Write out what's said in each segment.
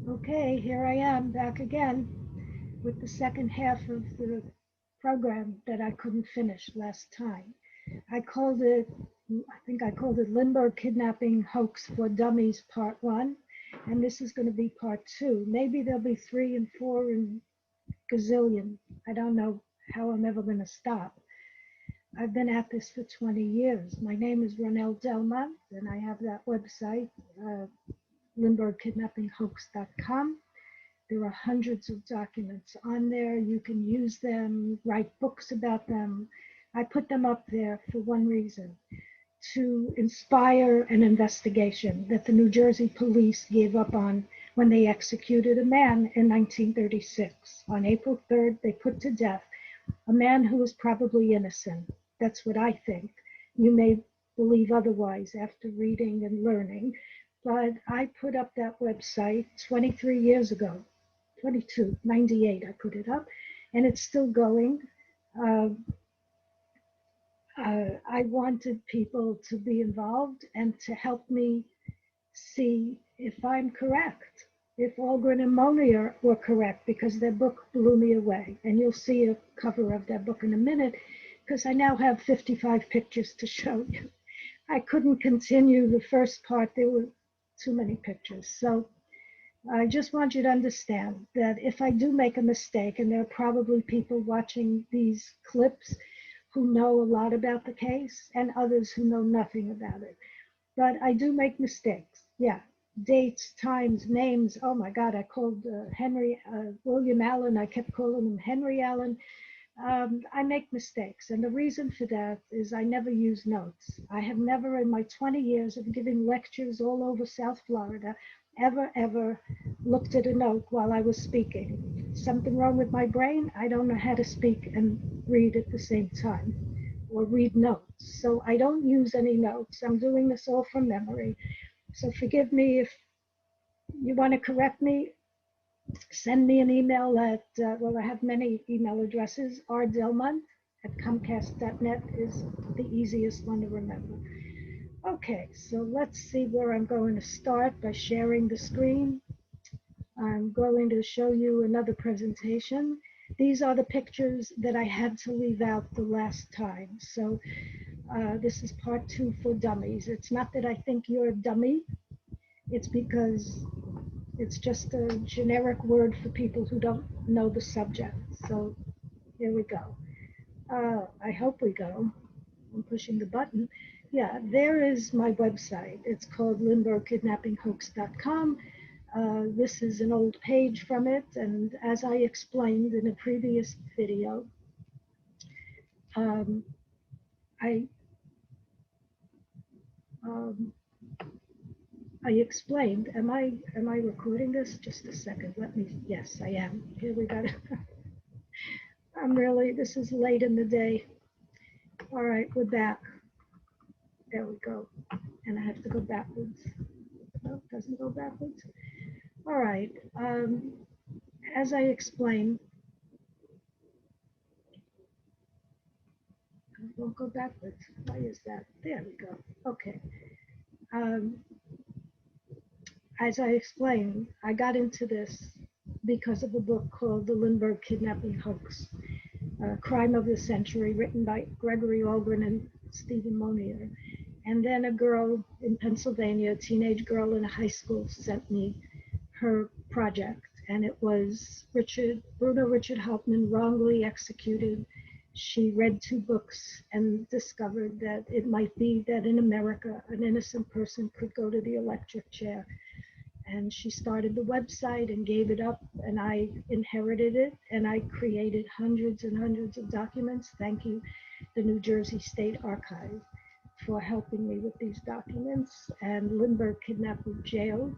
Okay, here I am back again with the second half of the program that I couldn't finish last time. I called it, I think I called it Lindbergh Kidnapping Hoax for Dummies Part 1, and this is going to be Part 2. Maybe there'll be 3 and 4 and gazillion. I don't know how I'm ever going to stop. I've been at this for 20 years. My name is Ronelle Delmont, and I have that website, LindberghKidnappingHoax.com. There are hundreds of documents on there. You can use them, write books about them. I put them up there for one reason, to inspire an investigation that the New Jersey police gave up on when they executed a man in 1936. On April 3rd, they put to death a man who was probably innocent. That's what I think. You may believe otherwise after reading and learning, but I put up that website 23 years ago. 22, 98, I put it up, and it's still going. Uh, I wanted people to be involved and to help me see if I'm correct, if Algren and Monier were correct, because their book blew me away. And you'll see a cover of their book in a minute, because I now have 55 pictures to show you. I couldn't continue the first part, there were too many pictures. So I just want you to understand that if I do make a mistake, and there are probably people watching these clips who know a lot about the case and others who know nothing about it, but I do make mistakes. Yeah, dates, times, names. Oh my God, I called William Allen. I kept calling him Henry Allen. I make mistakes. And the reason for that is I never use notes. I have never in my 20 years of giving lectures all over South Florida ever looked at a note while I was speaking. Something wrong with my brain? I don't know how to speak and read at the same time or read notes. So I don't use any notes. I'm doing this all from memory. So forgive me if you want to correct me. Send me an email at, well, I have many email addresses. rdelmont@comcast.net is the easiest one to remember. Okay, so let's see where I'm going to start by sharing the screen. I'm going to show you another presentation. These are the pictures that I had to leave out the last time. So this is part 2 for dummies. It's not that I think you're a dummy. It's because it's just a generic word for people who don't know the subject. So here we go. I hope we go. I'm pushing the button. Yeah, there is my website. It's called LindberghKidnappingHoax.com. This is an old page from it, and as I explained in a previous video, um, I um, I explained. Am I recording this? Just a second. Let me. Yes, I am. Here we go. I'm really. This is late in the day. All right, we're back. There we go. And I have to go backwards. No, it doesn't go backwards. All right. As I explained, it won't go backwards. Why is that? There we go. Okay. Um, as I explained, I got into this because of a book called The Lindbergh Kidnapping Hoax, Crime of the Century, written by Gregory Algren and Stephen Monier. And then a girl in Pennsylvania, a teenage girl in a high school, sent me her project. And it was Bruno Richard Hauptmann wrongly executed. She read 2 books and discovered that it might be that in America, an innocent person could go to the electric chair. And she started the website and gave it up, and I inherited it, and I created hundreds and hundreds of documents. Thank you, the New Jersey State Archive, for helping me with these documents. And Lindbergh Kidnapping Jail,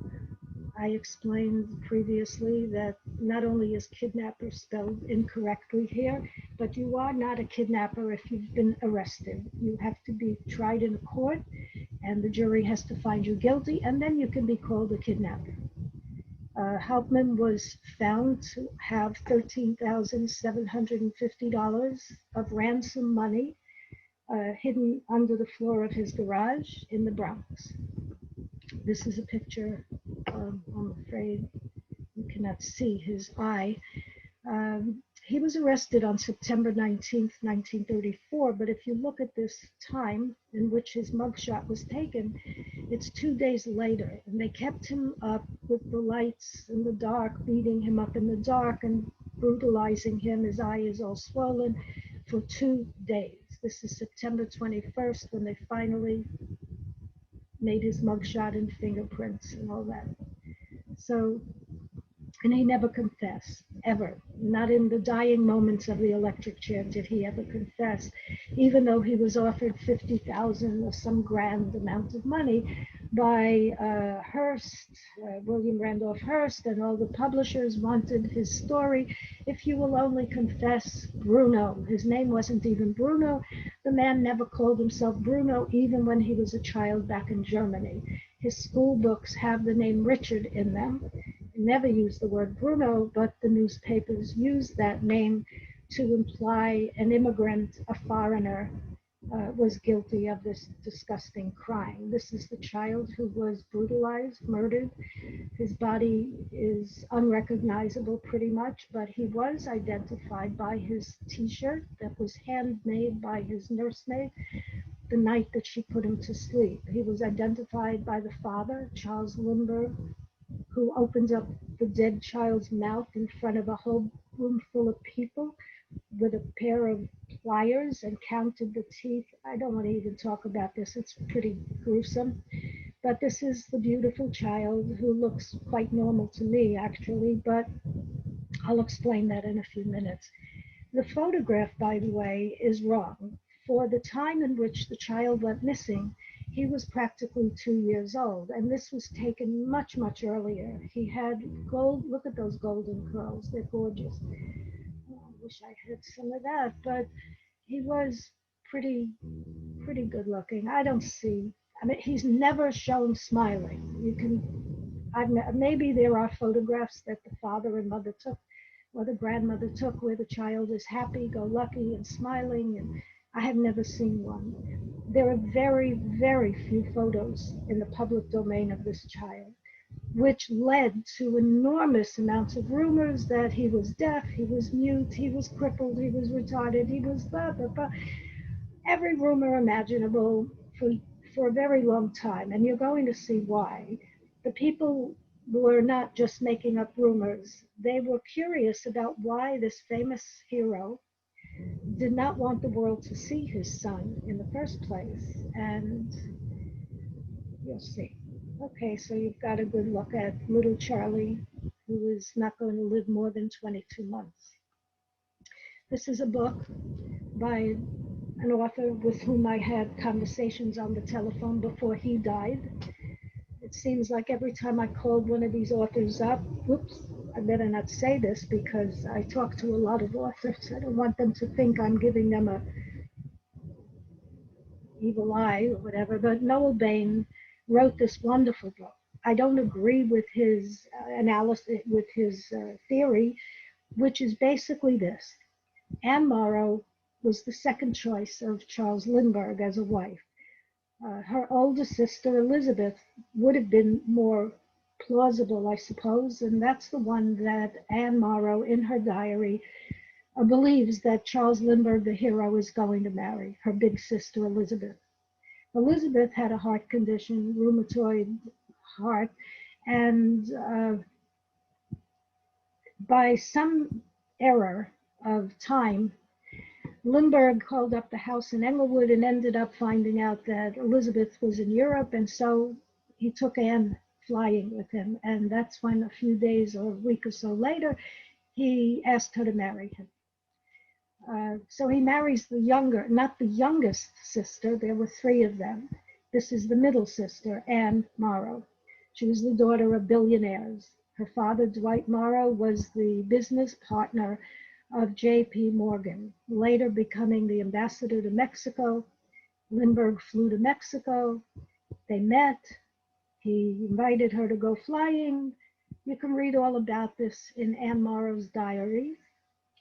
I explained previously that not only is kidnapper spelled incorrectly here, but you are not a kidnapper if you've been arrested. You have to be tried in a court, and the jury has to find you guilty, and then you can be called a kidnapper. Hauptmann was found to have $13,750 of ransom money hidden under the floor of his garage in the Bronx. This is a picture, I'm afraid cannot see his eye. He was arrested on September 19th, 1934, but if you look at this time in which his mugshot was taken, it's 2 days later, and they kept him up with the lights in the dark, beating him up in the dark and brutalizing him. His eye is all swollen for 2 days. This is September 21st when they finally made his mugshot and fingerprints and all that. So, and he never confessed, ever. Not in the dying moments of the electric chair did he ever confess, even though he was offered 50,000 or some grand amount of money by Hearst, William Randolph Hearst, and all the publishers wanted his story. If you will only confess Bruno. His name wasn't even Bruno. The man never called himself Bruno, even when he was a child back in Germany. His school books have the name Richard in them. He never used the word Bruno, but the newspapers used that name to imply an immigrant, a foreigner, was guilty of this disgusting crime. This is the child who was brutalized, murdered. His body is unrecognizable pretty much, but he was identified by his t-shirt that was handmade by his nursemaid the night that she put him to sleep. He was identified by the father, Charles Lindbergh, who opens up the dead child's mouth in front of a whole room full of people with a pair of pliers and counted the teeth. I don't want to even talk about this. It's pretty gruesome. But this is the beautiful child who looks quite normal to me, actually, but I'll explain that in a few minutes. The photograph, by the way, is wrong. For the time in which the child went missing, he was practically 2 years old, and this was taken much, much earlier. He had gold, look at those golden curls, they're gorgeous. Oh, I wish I had some of that, but he was pretty good looking. I don't see, I mean, he's never shown smiling. You can, maybe there are photographs that the father and mother took, or the grandmother took, where the child is happy-go-lucky and smiling, and I have never seen one. There are very, very few photos in the public domain of this child, which led to enormous amounts of rumors that he was deaf, he was mute, he was crippled, he was retarded, he was blah, blah, blah. Every rumor imaginable for a very long time, and you're going to see why. The people were not just making up rumors. They were curious about why this famous hero did not want the world to see his son in the first place. And you'll see. Okay, so you've got a good look at little Charlie, who is not going to live more than 22 months. This is a book by an author with whom I had conversations on the telephone before he died. It seems like every time I called one of these authors up, whoops, I better not say this because I talk to a lot of authors. I don't want them to think I'm giving them a evil eye or whatever, but Noel Bain wrote this wonderful book. I don't agree with his analysis, with his theory, which is basically this. Anne Morrow was the second choice of Charles Lindbergh as a wife. Her older sister, Elizabeth, would have been more plausible, I suppose, and that's the one that Anne Morrow, in her diary, believes that Charles Lindbergh, the hero, is going to marry, her big sister, Elizabeth. Elizabeth had a heart condition, rheumatoid heart, and by some error of time, Lindbergh called up the house in Englewood and ended up finding out that Elizabeth was in Europe, and so he took Anne flying with him, and that's when a few days or a week or so later, he asked her to marry him. So he marries the younger, not the youngest sister, there were three of them. This is the middle sister, Anne Morrow. She was the daughter of billionaires. Her father, Dwight Morrow, was the business partner of J.P. Morgan, later becoming the ambassador to Mexico. Lindbergh flew to Mexico. They met. He invited her to go flying. You can read all about this in Anne Morrow's diary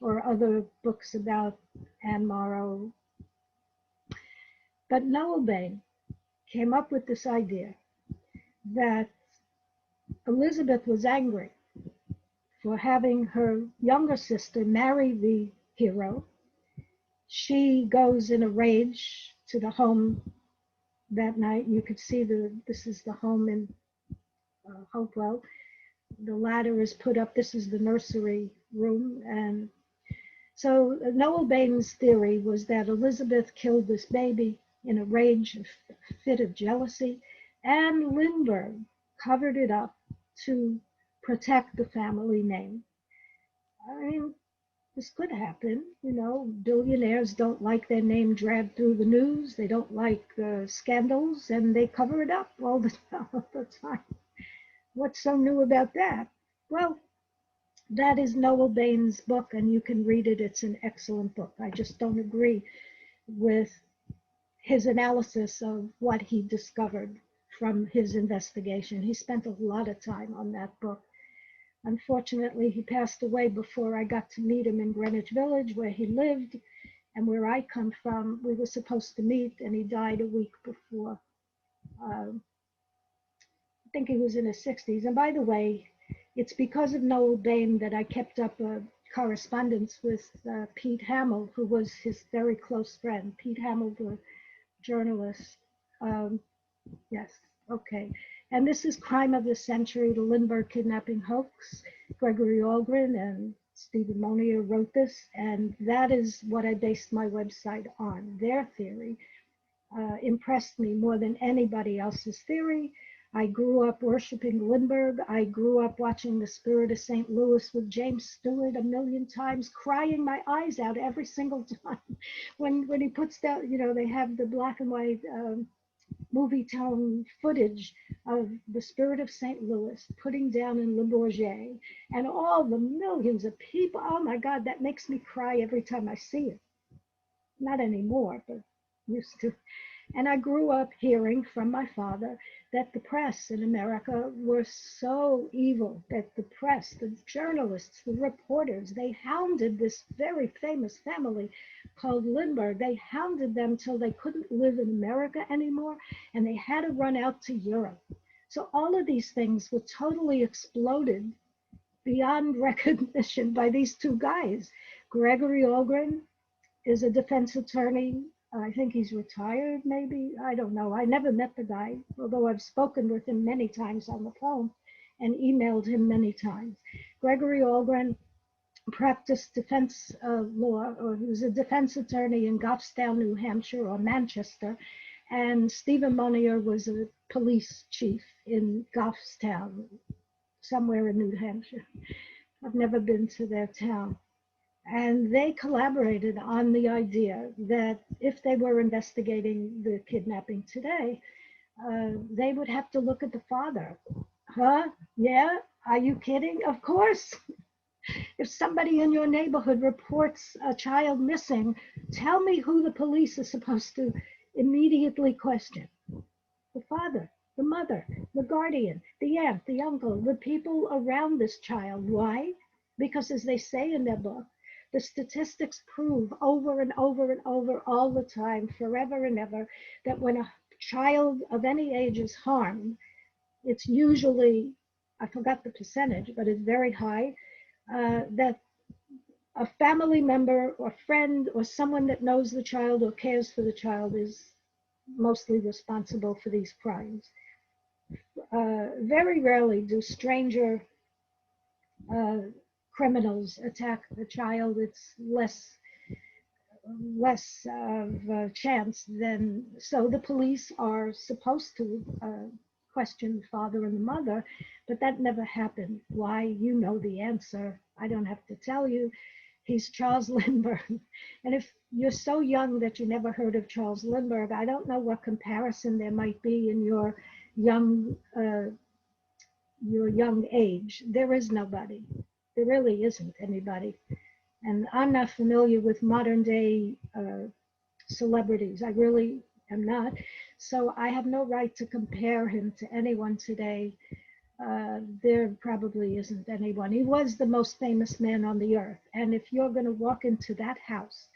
or other books about Anne Morrow. But Noel Bain came up with this idea that Elizabeth was angry for having her younger sister marry the hero. She goes in a rage to the home that night. You could see this is the home in Hopewell. The ladder is put up. This is the nursery room. And so Noel Bain's theory was that Elizabeth killed this baby in a rage, a fit of jealousy, and Lindbergh covered it up to protect the family name. I mean, this could happen. You know, billionaires don't like their name dragged through the news. They don't like scandals, and they cover it up all the time. What's so new about that? Well, that is Noel Bain's book, and you can read it. It's an excellent book. I just don't agree with his analysis of what he discovered from his investigation. He spent a lot of time on that book. Unfortunately, he passed away before I got to meet him in Greenwich Village, where he lived, and where I come from. We were supposed to meet, and he died a week before. I think he was in his 60s. And by the way, it's because of Noel Bain that I kept up a correspondence with Pete Hamill, who was his very close friend. Pete Hamill, the journalist. Yes, okay. And this is Crime of the Century, the Lindbergh Kidnapping Hoax. Gregory Algren and Stephen Monier wrote this, and that is what I based my website on. Their theory impressed me more than anybody else's theory. I grew up worshiping Lindbergh. I grew up watching The Spirit of St. Louis with James Stewart a million times, crying my eyes out every single time. When he puts down, you know, they have the black and white movie tone footage of The Spirit of St. Louis putting down in Le Bourget, and all the millions of people. Oh my God, that makes me cry every time I see it. Not anymore, but used to. And I grew up hearing from my father that the press in America were so evil, that the press, the journalists, the reporters, they hounded this very famous family called Lindbergh. They hounded them till they couldn't live in America anymore, and they had to run out to Europe. So all of these things were totally exploded beyond recognition by these two guys. Gregory Algren is a defense attorney. I think he's retired, maybe. I don't know. I never met the guy, although I've spoken with him many times on the phone and emailed him many times. Gregory Algren practiced defense law, or he was a defense attorney in Goffstown, New Hampshire, or Manchester. And Stephen Monier was a police chief in Goffstown, somewhere in New Hampshire. I've never been to their town. And they collaborated on the idea that if they were investigating the kidnapping today, they would have to look at the father. Huh? Yeah? Are you kidding? Of course. If somebody in your neighborhood reports a child missing, tell me who the police are supposed to immediately question. The father, the mother, the guardian, the aunt, the uncle, the people around this child. Why? Because as they say in their book, the statistics prove over and over and over all the time, forever and ever, that when a child of any age is harmed, it's usually, I forgot the percentage, but it's very high, that a family member or friend or someone that knows the child or cares for the child is mostly responsible for these crimes. Very rarely do stranger criminals attack the child. It's less of a chance than, so the police are supposed to question the father and the mother, but that never happened. Why? You know the answer. I don't have to tell you. He's Charles Lindbergh. And if you're so young that you never heard of Charles Lindbergh, I don't know what comparison there might be in your young age. There is nobody. There really isn't anybody. And I'm not familiar with modern day celebrities. I really am not. So I have no right to compare him to anyone today. There probably isn't anyone. He was the most famous man on the earth. And if you're going to walk into that house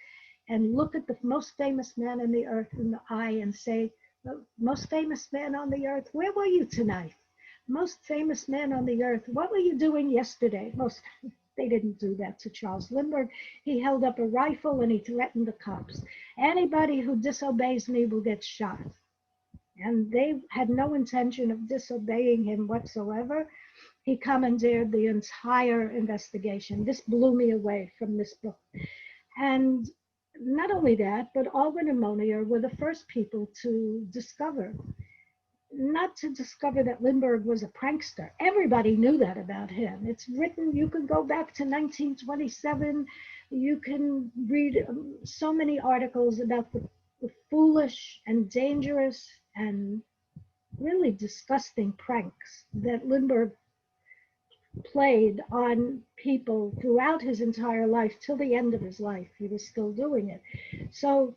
and look at the most famous man on the earth in the eye and say, the most famous man on the earth, where were you tonight? most famous man on the earth, what were you doing yesterday? They didn't do that to Charles Lindbergh. He held up a rifle and he threatened the cops. Anybody who disobeys me will get shot. And they had no intention of disobeying him whatsoever. He commandeered the entire investigation. This blew me away from this book. And not only that, but Alvin and Monier were the first people to discover, not to discover that Lindbergh was a prankster. Everybody knew that about him. It's written, you can go back to 1927. You can read so many articles about the foolish and dangerous and really disgusting pranks that Lindbergh played on people throughout his entire life till the end of his life. He was still doing it. So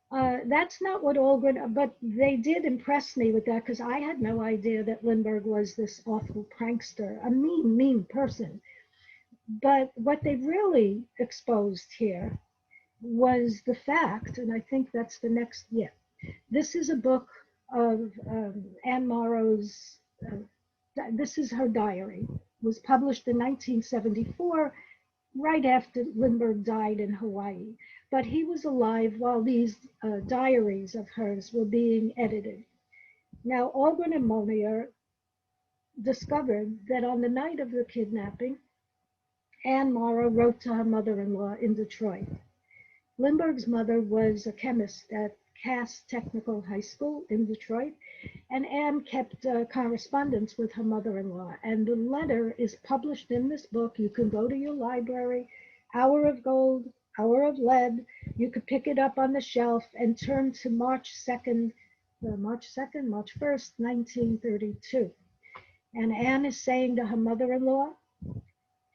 that's not what Algren, but they did impress me with that because I had no idea that Lindbergh was this awful prankster, a mean, mean person. But what they really exposed here was the fact, and I think that's the next, yeah, this is a book of Anne Morrow's, this is her diary, was published in 1974, right after Lindbergh died in Hawaii. But he was alive while these diaries of hers were being edited. Now, Algren and Monier discovered that on the night of the kidnapping, Anne Morrow wrote to her mother-in-law in Detroit. Lindbergh's mother was a chemist at Cass Technical High School in Detroit, and Anne kept correspondence with her mother-in-law. And the letter is published in this book. You can go to your library, Hour of Gold, Hour of Lead. You could pick it up on the shelf and turn to March 1st, 1932. And Anne is saying to her mother-in-law,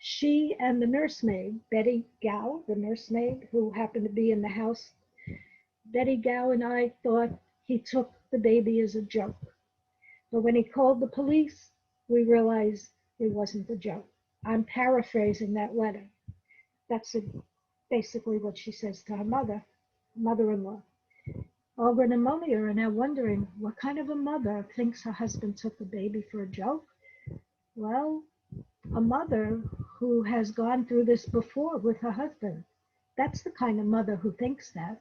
she and the nursemaid, Betty Gow, the nursemaid who happened to be in the house, Betty Gow and I thought he took the baby as a joke. But when he called the police, we realized it wasn't a joke. I'm paraphrasing that letter. That's basically what she says to her mother-in-law. Algren and Monier are now wondering, what kind of a mother thinks her husband took the baby for a joke? Well, a mother who has gone through this before with her husband. That's the kind of mother who thinks that.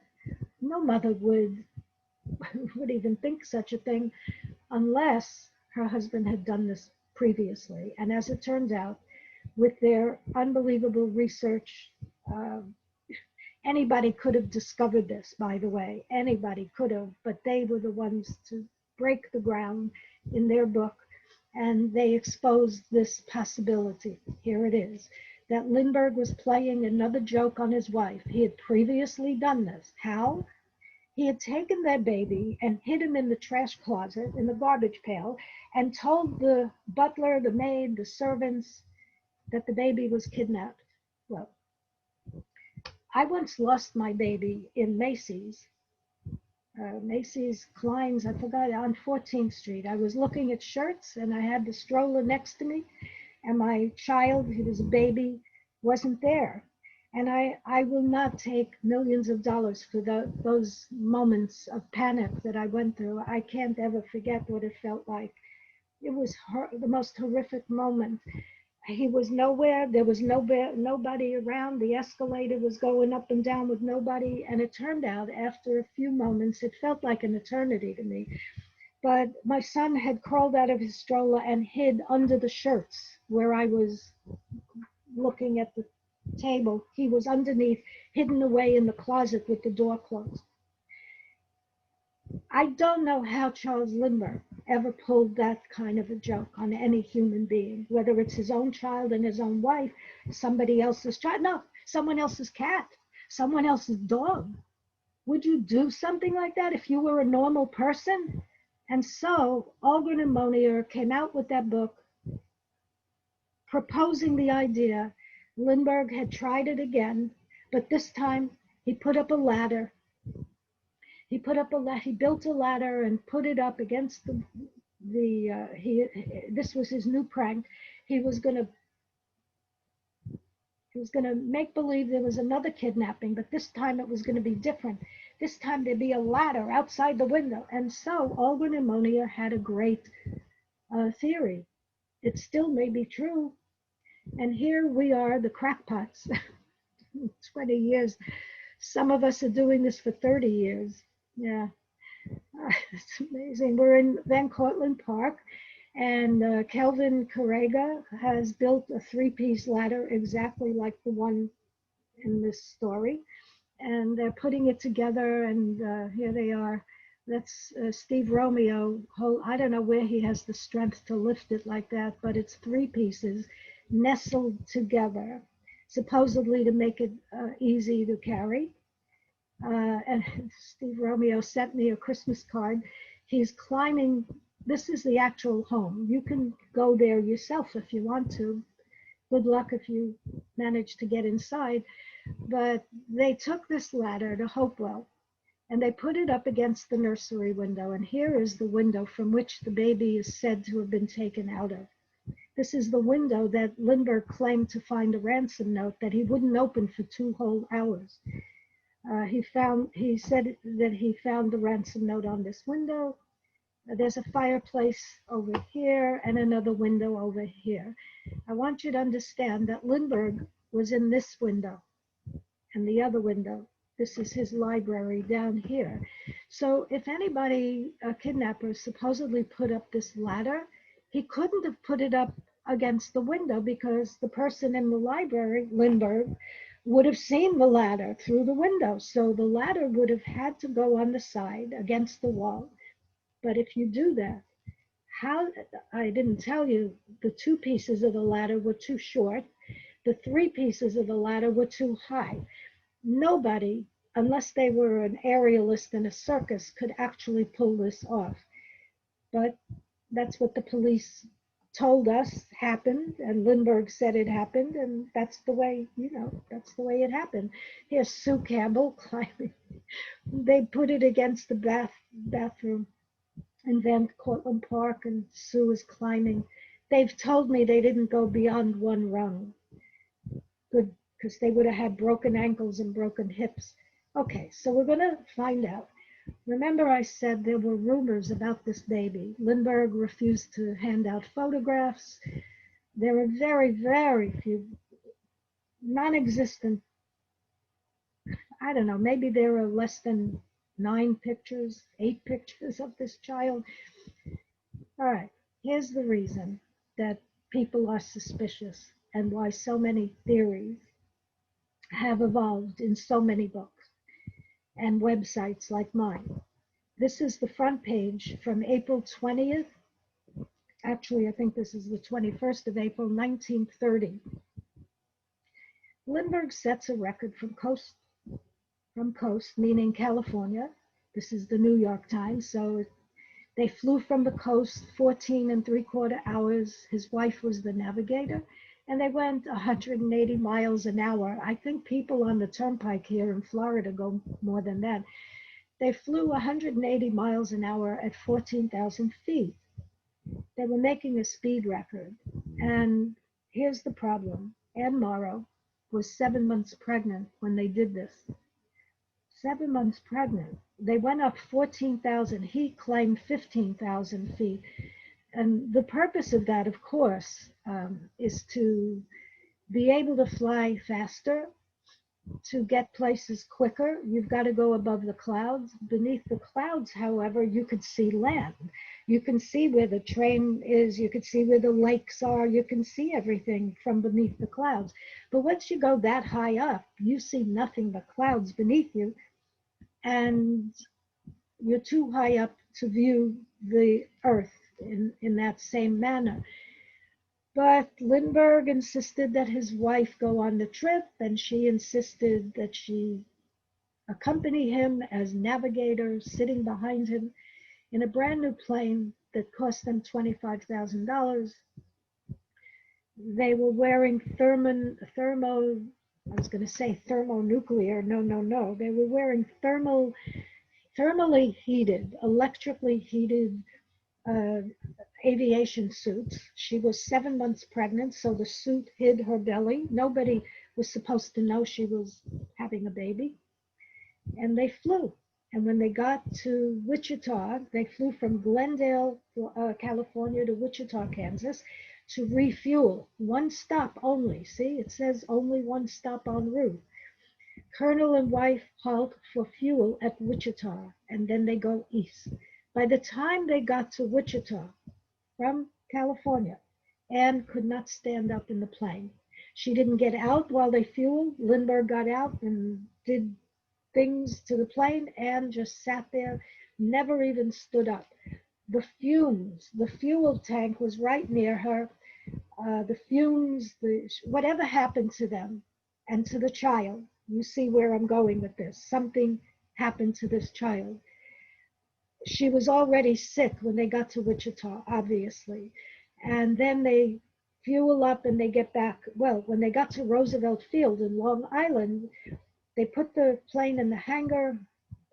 No mother would even think such a thing unless her husband had done this previously. And as it turns out, with their unbelievable research, anybody could have discovered this, by the way. Anybody could have, but they were the ones to break the ground in their book, and they exposed this possibility. Here it is, that Lindbergh was playing another joke on his wife. He had previously done this. How? He had taken their baby and hid him in the trash closet, in the garbage pail, and told the butler, the maid, the servants that the baby was kidnapped. Well, I once lost my baby in Macy's. Macy's Klein's, I forgot, on 14th Street. I was looking at shirts and I had the stroller next to me, and my child, he was a baby, wasn't there. And I will not take millions of dollars for those moments of panic that I went through. I can't ever forget what it felt like. It was the most horrific moment. He was nowhere. There was nobody around. The escalator was going up and down with nobody. And it turned out after a few moments, it felt like an eternity to me. But my son had crawled out of his stroller and hid under the shirts where I was looking at the table. He was underneath, hidden away in the closet with the door closed. I don't know how Charles Lindbergh ever pulled that kind of a joke on any human being, whether it's his own child and his own wife, somebody else's child, no, someone else's cat, someone else's dog. Would you do something like that if you were a normal person? And so Algren and Monier came out with that book proposing the idea. Lindbergh had tried it again, but this time he put up a ladder. He built a ladder and put it up against this was his new prank. He was going to make believe there was another kidnapping, but this time it was going to be different. This time there'd be a ladder outside the window. And so Algren and Monier had a great theory. It still may be true. And here we are, the crackpots, 20 years. Some of us are doing this for 30 years. Yeah, it's amazing. We're in Van Cortlandt Park, and Kelvin Correga has built a three-piece ladder exactly like the one in this story. And they're putting it together, and here they are. That's Steve Romeo. I don't know where he has the strength to lift it like that, but it's three pieces nestled together, supposedly to make it easy to carry. And Steve Romeo sent me a Christmas card. He's climbing. This is the actual home. You can go there yourself if you want to. Good luck if you manage to get inside. But they took this ladder to Hopewell and they put it up against the nursery window. And here is the window from which the baby is said to have been taken out of. This is the window that Lindbergh claimed to find a ransom note that he wouldn't open for 2 whole hours. He said that he found the ransom note on this window. There's a fireplace over here and another window over here. I want you to understand that Lindbergh was in this window and the other window. This is his library down here. So if anybody, a kidnapper, supposedly put up this ladder, he couldn't have put it up against the window because the person in the library, Lindbergh, would have seen the ladder through the window. So the ladder would have had to go on the side against the wall. But if you do that, I didn't tell you, the 2 pieces of the ladder were too short. The 3 pieces of the ladder were too high. Nobody, unless they were an aerialist in a circus, could actually pull this off. But that's what the police told us happened, and Lindbergh said it happened, and that's the way, that's the way it happened. Here's Sue Campbell climbing. They put it against the bathroom in Van Cortlandt Park, and Sue is climbing. They've told me they didn't go beyond 1 rung. Good, because they would have had broken ankles and broken hips. Okay, so we're going to find out. Remember I said there were rumors about this baby. Lindbergh refused to hand out photographs. There were very, very few, non-existent, I don't know, maybe there were less than 9 pictures, 8 pictures of this child. All right, here's the reason that people are suspicious and why so many theories have evolved in so many books and websites like mine. This is the front page from April 20th. Actually, I think this is the 21st of April, 1930. Lindbergh sets a record from coast, meaning California. This is the New York Times. So they flew from the coast 14 3/4 hours. His wife was the navigator, and they went 180 miles an hour. I think people on the turnpike here in Florida go more than that. They flew 180 miles an hour at 14,000 feet. They were making a speed record. And here's the problem. Anne Morrow was 7 months pregnant when they did this. 7 months pregnant. They went up 14,000. He claimed 15,000 feet. And the purpose of that, of course, is to be able to fly faster, to get places quicker. You've got to go above the clouds. Beneath the clouds, however, you could see land. You can see where the train is. You can see where the lakes are. You can see everything from beneath the clouds. But once you go that high up, you see nothing but clouds beneath you. And you're too high up to view the earth in that same manner. But Lindbergh insisted that his wife go on the trip, and she insisted that she accompany him as navigator, sitting behind him in a brand new plane that cost them $25,000. They were wearing thermonuclear. No. They were wearing thermally heated, electrically heated aviation suits. She was 7 months pregnant, so the suit hid her belly. Nobody was supposed to know she was having a baby. And they flew. And when they got to Wichita, they flew from Glendale, California to Wichita, Kansas to refuel. One stop only. See, it says only one stop en route. Colonel and wife halt for fuel at Wichita, and then they go east. By the time they got to Wichita from California, Anne could not stand up in the plane. She didn't get out while they fueled. Lindbergh got out and did things to the plane. Anne just sat there, never even stood up. The fumes, the fuel tank was right near her. The fumes, whatever happened to them and to the child. You see where I'm going with this. Something happened to this child. She was already sick when they got to Wichita, obviously. And then they fuel up and they get back. Well, when they got to Roosevelt Field in Long Island, they put the plane in the hangar.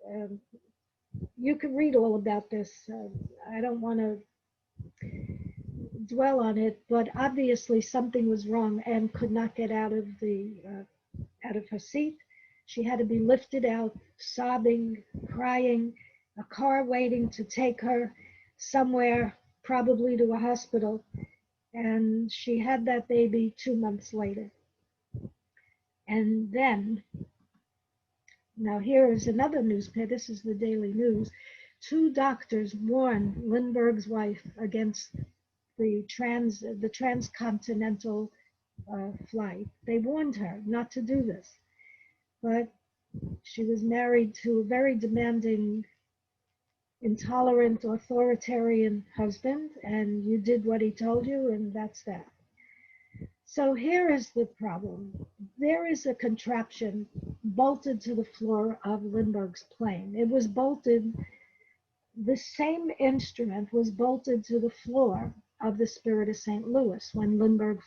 Um, you can read all about this. I don't want to dwell on it, but obviously something was wrong and could not get out of her seat. She had to be lifted out, sobbing, crying, a car waiting to take her somewhere, probably to a hospital. And she had that baby 2 months later. And then, now here is another newspaper. This is the Daily News. Two doctors warned Lindbergh's wife against the transcontinental flight. They warned her not to do this, but she was married to a very demanding, intolerant, authoritarian husband, and you did what he told you, and that's that. So here is the problem. There is a contraption bolted to the floor of Lindbergh's plane. It was bolted, the same instrument was bolted to the floor of the Spirit of St. Louis when Lindbergh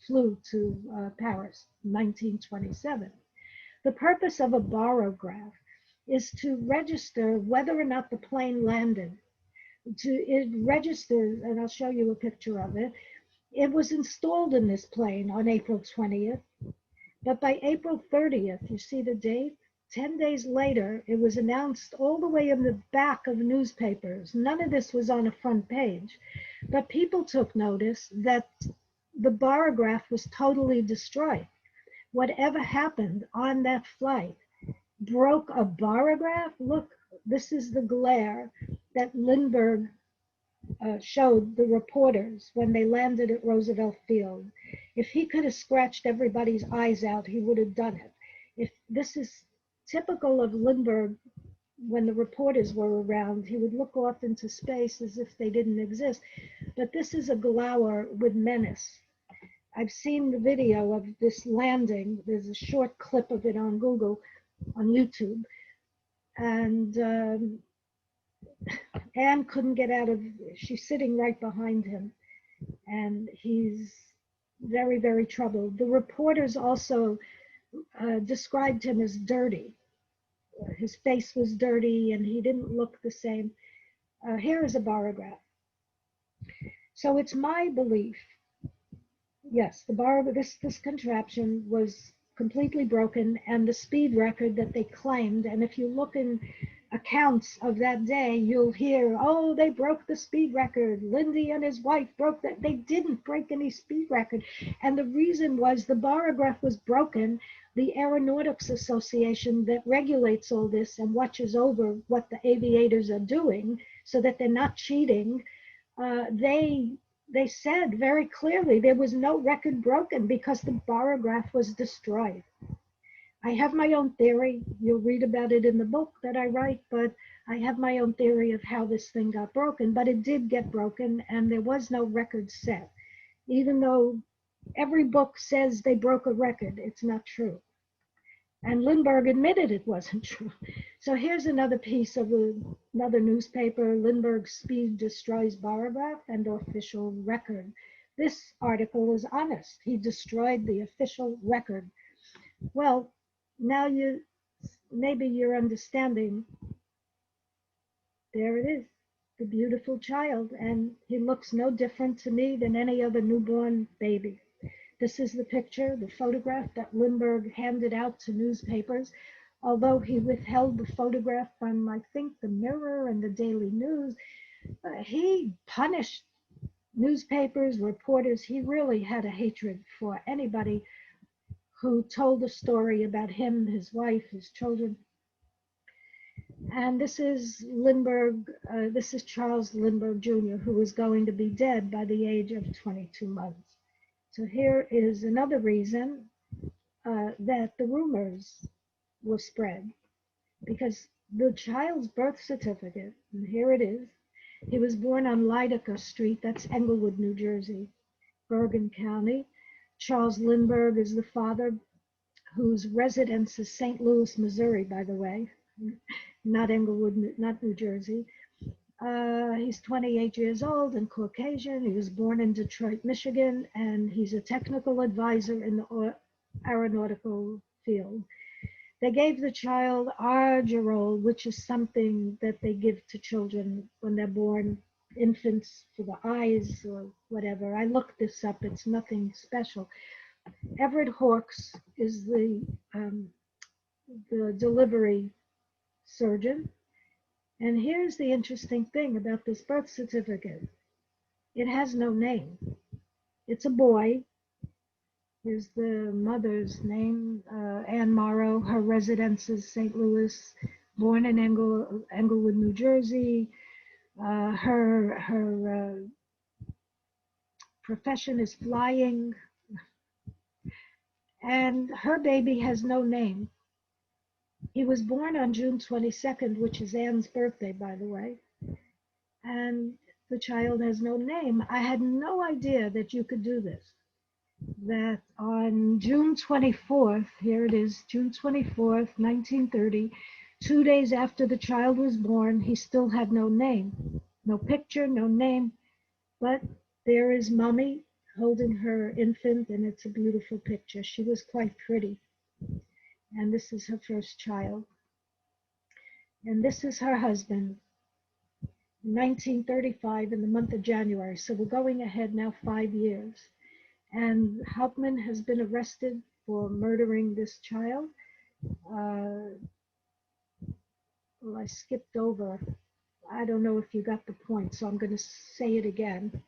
flew to Paris in 1927. The purpose of a barograph is to register whether or not the plane landed. It registers, and I'll show you a picture of it. It was installed in this plane on April 20th, but by April 30th, you see the date? 10 days later, it was announced all the way in the back of newspapers. None of this was on a front page, but people took notice that the barograph was totally destroyed. Whatever happened on that flight broke a barograph. Look, this is the glare that Lindbergh showed the reporters when they landed at Roosevelt Field. If he could have scratched everybody's eyes out, he would have done it. If this is typical of Lindbergh, when the reporters were around, he would look off into space as if they didn't exist. But this is a glower with menace. I've seen the video of this landing. There's a short clip of it on Google, on YouTube. And Anne couldn't get out of, she's sitting right behind him. And he's very, very troubled. The reporters also described him as dirty. His face was dirty and he didn't look the same. Here is a barograph. So it's my belief, yes, this contraption was completely broken, and the speed record that they claimed, and if you look in accounts of that day, you'll hear, oh, they broke the speed record. Lindy and his wife broke that. They didn't break any speed record. And the reason was the barograph was broken. The Aeronautics Association that regulates all this and watches over what the aviators are doing so that they're not cheating, they said very clearly there was no record broken because the barograph was destroyed. I have my own theory. You'll read about it in the book that I write, but I have my own theory of how this thing got broken. But it did get broken, and there was no record set. Even though every book says they broke a record, it's not true. And Lindbergh admitted it wasn't true. So here's another piece of another newspaper, Lindbergh Speed Destroys Barograph and Official Record. This article is honest. He destroyed the official record. Well, now maybe you're understanding. There it is, the beautiful child, and he looks no different to me than any other newborn baby. This is the picture, the photograph that Lindbergh handed out to newspapers. although he withheld the photograph from, I think, the Mirror and the Daily News. He punished newspapers, reporters. He really had a hatred for anybody who told a story about him, his wife, his children. And this is this is Charles Lindbergh Jr., who was going to be dead by the age of 22 months. So here is another reason that the rumors were spread, because the child's birth certificate, and here it is, he was born on Lydecker Street, that's Englewood, New Jersey, Bergen County. Charles Lindbergh is the father, whose residence is St. Louis, Missouri, by the way, not Englewood, not New Jersey. He's 28 years old and Caucasian. He was born in Detroit, Michigan, and he's a technical advisor in the aeronautical field. They gave the child Argerol, which is something that they give to children when they're born, infants for the eyes or whatever. I looked this up. It's nothing special. Everett Hawkes is the delivery surgeon. And here's the interesting thing about this birth certificate. It has no name. It's a boy. Here's the mother's name, Ann Morrow. Her residence is St. Louis, born in Englewood, New Jersey. Her profession is flying. And her baby has no name. He was born on June 22nd, which is Anne's birthday, by the way. And the child has no name. I had no idea that you could do this. That on June 24th, here it is, June 24th, 1930, 2 days after the child was born, he still had no name. No picture, no name. But there is Mommy holding her infant, and it's a beautiful picture. She was quite pretty. And this is her first child. And this is her husband, 1935 in the month of January. So we're going ahead now 5 years. And Hauptmann has been arrested for murdering this child. Well, I skipped over. I don't know if you got the point, so I'm going to say it again.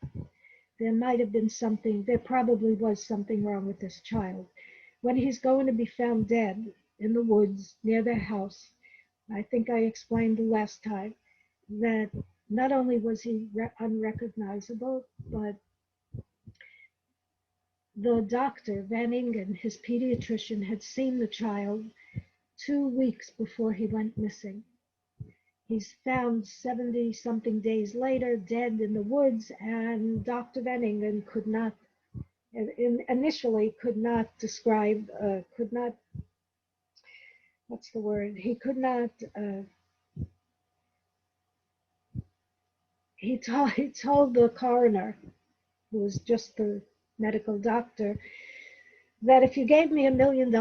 There might have been something, there probably was something wrong with this child. When he's going to be found dead in the woods near their house, I think I explained the last time that not only was he unrecognizable, but the doctor, Van Ingen, his pediatrician, had seen the child 2 weeks before he went missing. He's found 70-something days later, dead in the woods, and Dr. Van Ingen initially could not describe, what's the word? He could not, he told the coroner, who was just the medical doctor, that if you gave me $1 million,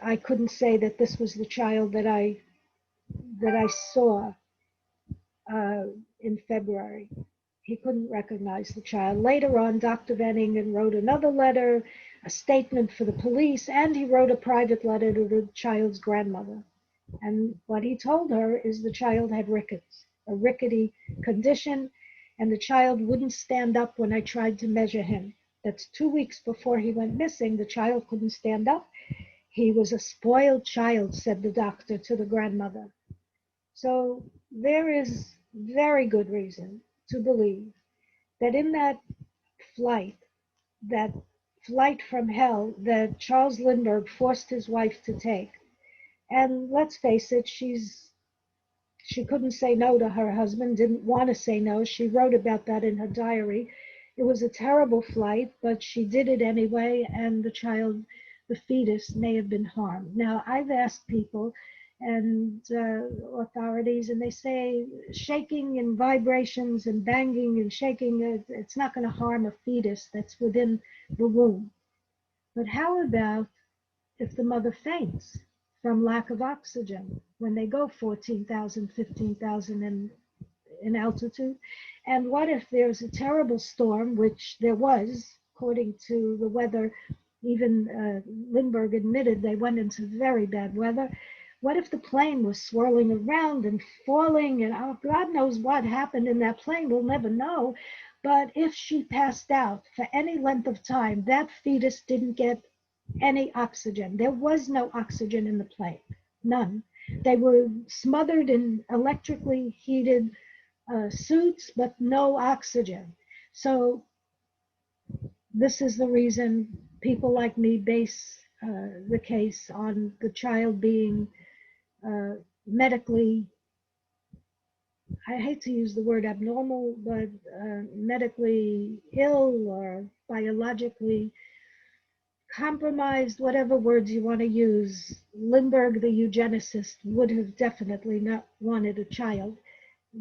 I couldn't say that this was the child that I saw in February. He couldn't recognize the child. Later on, Dr. Van Ingen wrote another letter, a statement for the police, and he wrote a private letter to the child's grandmother. And what he told her is the child had rickets, a rickety condition, and the child wouldn't stand up when I tried to measure him. That's 2 weeks before he went missing. The child couldn't stand up. He was a spoiled child, said the doctor to the grandmother. So there is very good reason to believe that in that flight from hell that Charles Lindbergh forced his wife to take, and let's face it, she couldn't say no to her husband, didn't want to say no. She wrote about that in her diary. It was a terrible flight, but she did it anyway, and the child, the fetus, may have been harmed. Now, I've asked people and authorities, and they say shaking and vibrations and banging and shaking, it's not going to harm a fetus that's within the womb. But how about if the mother faints from lack of oxygen when they go 14,000, 15,000 in altitude? And what if there's a terrible storm, which there was, according to the weather, even Lindbergh admitted they went into very bad weather. What if the plane was swirling around and falling and oh, God knows what happened in that plane? We'll never know. But if she passed out for any length of time, that fetus didn't get any oxygen. There was no oxygen in the plane, none. They were smothered in electrically heated suits, but no oxygen. So this is the reason people like me base the case on the child being uh, medically, I hate to use the word abnormal, but medically ill or biologically compromised, whatever words you want to use. Lindbergh, the eugenicist, would have definitely not wanted a child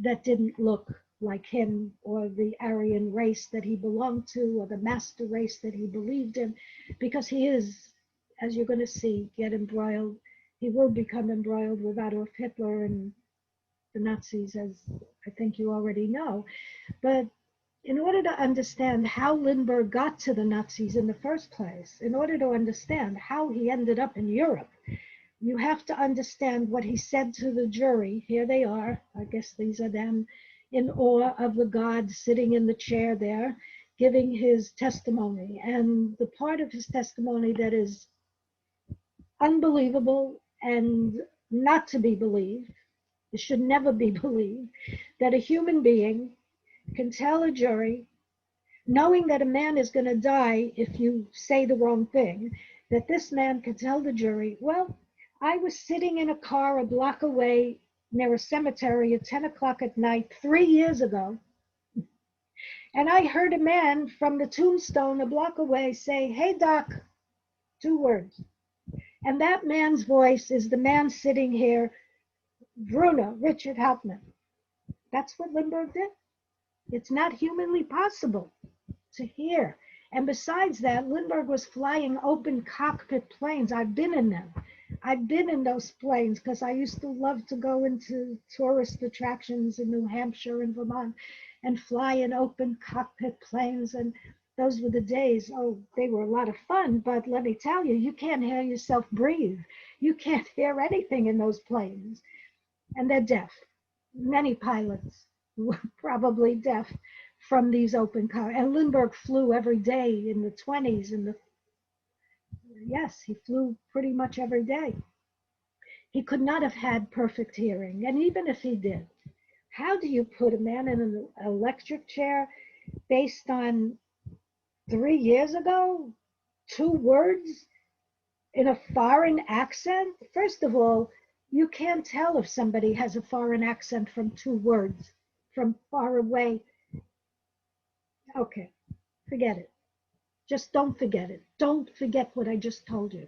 that didn't look like him or the Aryan race that he belonged to or the master race that he believed in, because he is, as you're going to see, get embroiled. He will become embroiled with Adolf Hitler and the Nazis, as I think you already know. But in order to understand how Lindbergh got to the Nazis in the first place, in order to understand how he ended up in Europe, you have to understand what he said to the jury. Here they are. I guess these are them in awe of the God sitting in the chair there, giving his testimony. And the part of his testimony that is unbelievable and not to be believed, it should never be believed, that a human being can tell a jury, knowing that a man is going to die if you say the wrong thing, that this man can tell the jury, well, I was sitting in a car a block away near a cemetery at 10 o'clock at night 3 years ago, and I heard a man from the tombstone a block away say, hey, Doc, 2 words. And that man's voice is the man sitting here, Bruno, Richard Hauptmann. That's what Lindbergh did. It's not humanly possible to hear. And besides that, Lindbergh was flying open cockpit planes. I've been in them. I've been in those planes because I used to love to go into tourist attractions in New Hampshire and Vermont and fly in open cockpit planes. And those were the days. Oh, they were a lot of fun. But let me tell you, you can't hear yourself breathe. You can't hear anything in those planes. And they're deaf. Many pilots were probably deaf from these open cars. And Lindbergh flew every day in the 20s. Yes, he flew pretty much every day. He could not have had perfect hearing. And even if he did, how do you put a man in an electric chair based on 3 years ago, 2 words in a foreign accent? First of all, you can't tell if somebody has a foreign accent from 2 words from far away. Okay, forget it. Just don't forget it. Don't forget what I just told you.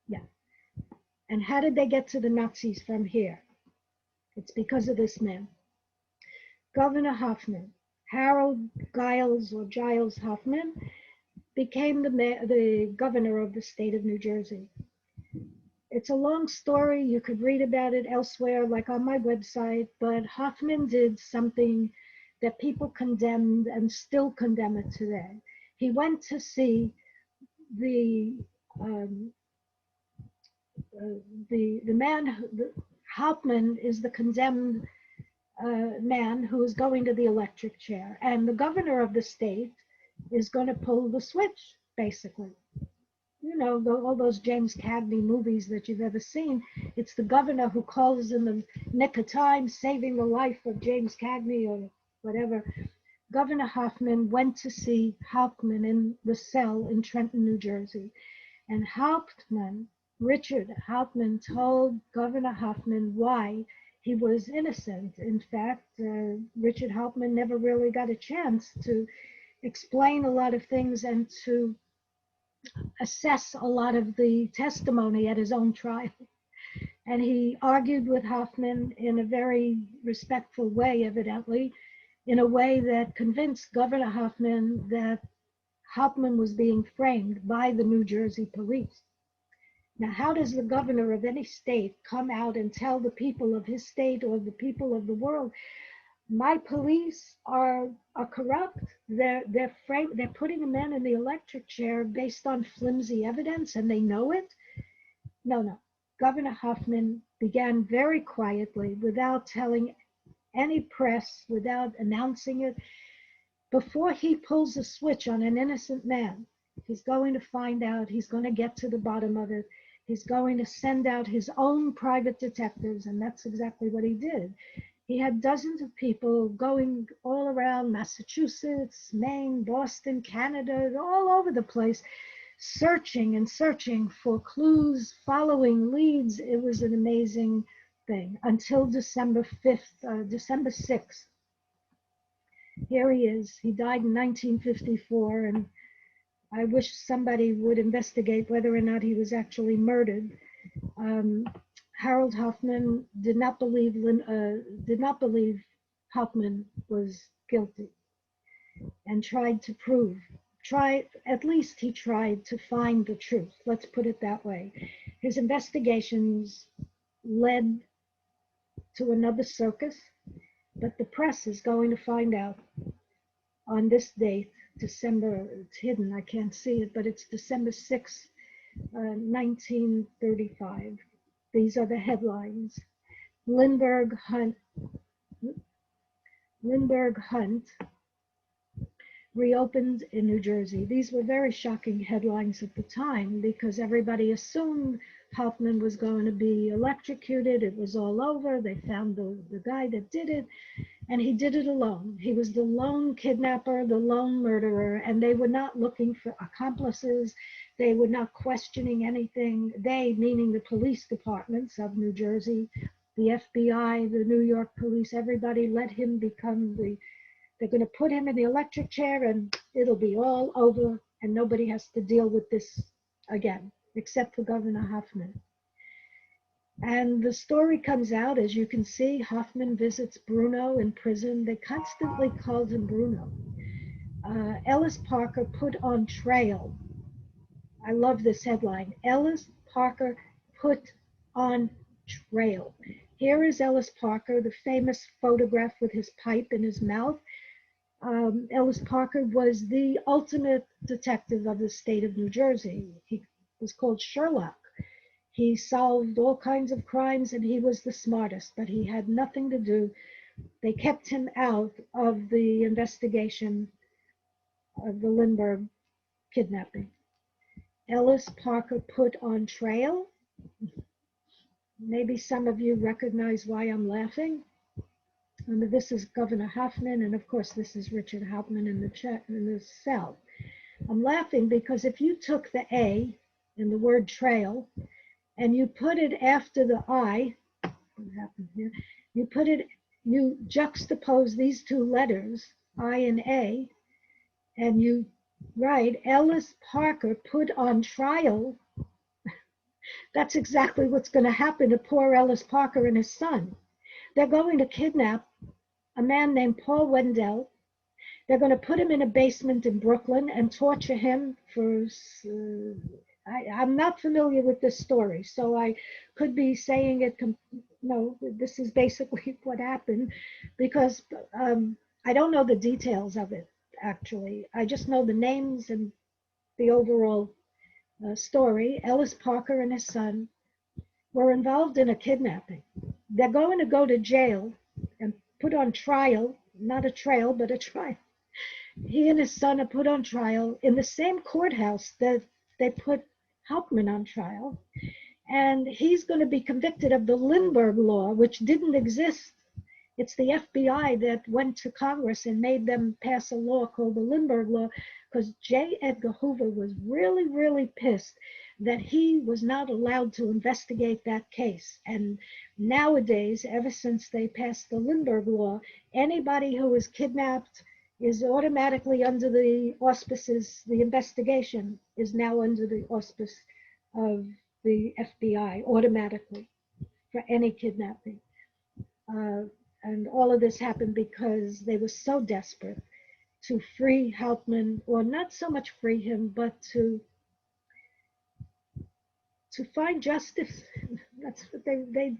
Yeah. And how did they get to the Nazis from here? It's because of this man. Governor Hauptmann, Harold Giles Hauptmann, became the governor of the state of New Jersey. It's a long story. You could read about it elsewhere, like on my website, but Hauptmann did something that people condemned and still condemn it today. He went to see the um, man, Hauptmann is the condemned man who is going to the electric chair, and the governor of the state is going to pull the switch, basically. You know, all those James Cagney movies that you've ever seen, it's the governor who calls in the nick of time, saving the life of James Cagney or whatever. Governor Hauptmann went to see Hauptmann in the cell in Trenton, New Jersey. And Hauptmann, Richard Hauptmann, told Governor Hauptmann why he was innocent. In fact, Richard Hauptmann never really got a chance to explain a lot of things and to assess a lot of the testimony at his own trial. And he argued with Hauptmann in a very respectful way, evidently, in a way that convinced Governor Hauptmann that Hauptmann was being framed by the New Jersey police. Now, how does the governor of any state come out and tell the people of his state or the people of the world, my police are corrupt? They're putting a man in the electric chair based on flimsy evidence, and they know it? No. Governor Hauptmann began very quietly, without telling any press, without announcing it. Before he pulls a switch on an innocent man, he's going to find out, he's going to get to the bottom of it. He's going to send out his own private detectives, and that's exactly what he did. He had dozens of people going all around Massachusetts, Maine, Boston, Canada, all over the place, searching and searching for clues, following leads. It was an amazing thing until December 6th. Here he is. He died in 1954, and I wish somebody would investigate whether or not he was actually murdered. Harold Hauptmann did not believe Hauptmann was guilty, and at least he tried to find the truth. Let's put it that way. His investigations led to another circus, but the press is going to find out on this date, December, it's hidden, I can't see it, but it's December 6th, 1935. These are the headlines. Lindbergh Hunt reopened in New Jersey. These were very shocking headlines at the time because everybody assumed Hauptmann was going to be electrocuted. It was all over. They found the guy that did it, and he did it alone. He was the lone kidnapper, the lone murderer, and they were not looking for accomplices. They were not questioning anything. They, meaning the police departments of New Jersey, the FBI, the New York police, everybody let him become they're going to put him in the electric chair and it'll be all over and nobody has to deal with this again, except for Governor Hauptmann. And the story comes out, as you can see, Hauptmann visits Bruno in prison. They constantly called him Bruno. Ellis Parker put on trail. I love this headline. Ellis Parker put on trail. Here is Ellis Parker, the famous photograph with his pipe in his mouth. Ellis Parker was the ultimate detective of the state of New Jersey. He was called Sherlock. He solved all kinds of crimes and he was the smartest, but he had nothing to do. They kept him out of the investigation of the Lindbergh kidnapping. Ellis Parker put on trail. Maybe some of you recognize why I'm laughing. This is Governor Hauptmann, and of course this is Richard Hauptmann in the cell. I'm laughing because if you took the A in the word trail and you put it after the I, what happened here? You juxtapose these two letters, I and A, and you write Ellis Parker put on trial. That's exactly what's going to happen to poor Ellis Parker and his son. They're going to kidnap a man named Paul Wendell. They're going to put him in a basement in Brooklyn and torture him for, I'm not familiar with this story, so I could be saying it, no, this is basically what happened, because I don't know the details of it, actually. I just know the names and the overall story. Ellis Parker and his son were involved in a kidnapping. They're going to go to jail and put on trial, not a trail, but a trial. He and his son are put on trial in the same courthouse that they put Hauptmann on trial. And he's going to be convicted of the Lindbergh law, which didn't exist. It's the FBI that went to Congress and made them pass a law called the Lindbergh law, because J. Edgar Hoover was really, really pissed that he was not allowed to investigate that case. And nowadays, ever since they passed the Lindbergh law, anybody who is kidnapped is automatically under the auspices, the investigation is now under the auspice of the FBI automatically for any kidnapping. And all of this happened because they were so desperate to free Hauptmann, or not so much free him, but to find justice. That's what an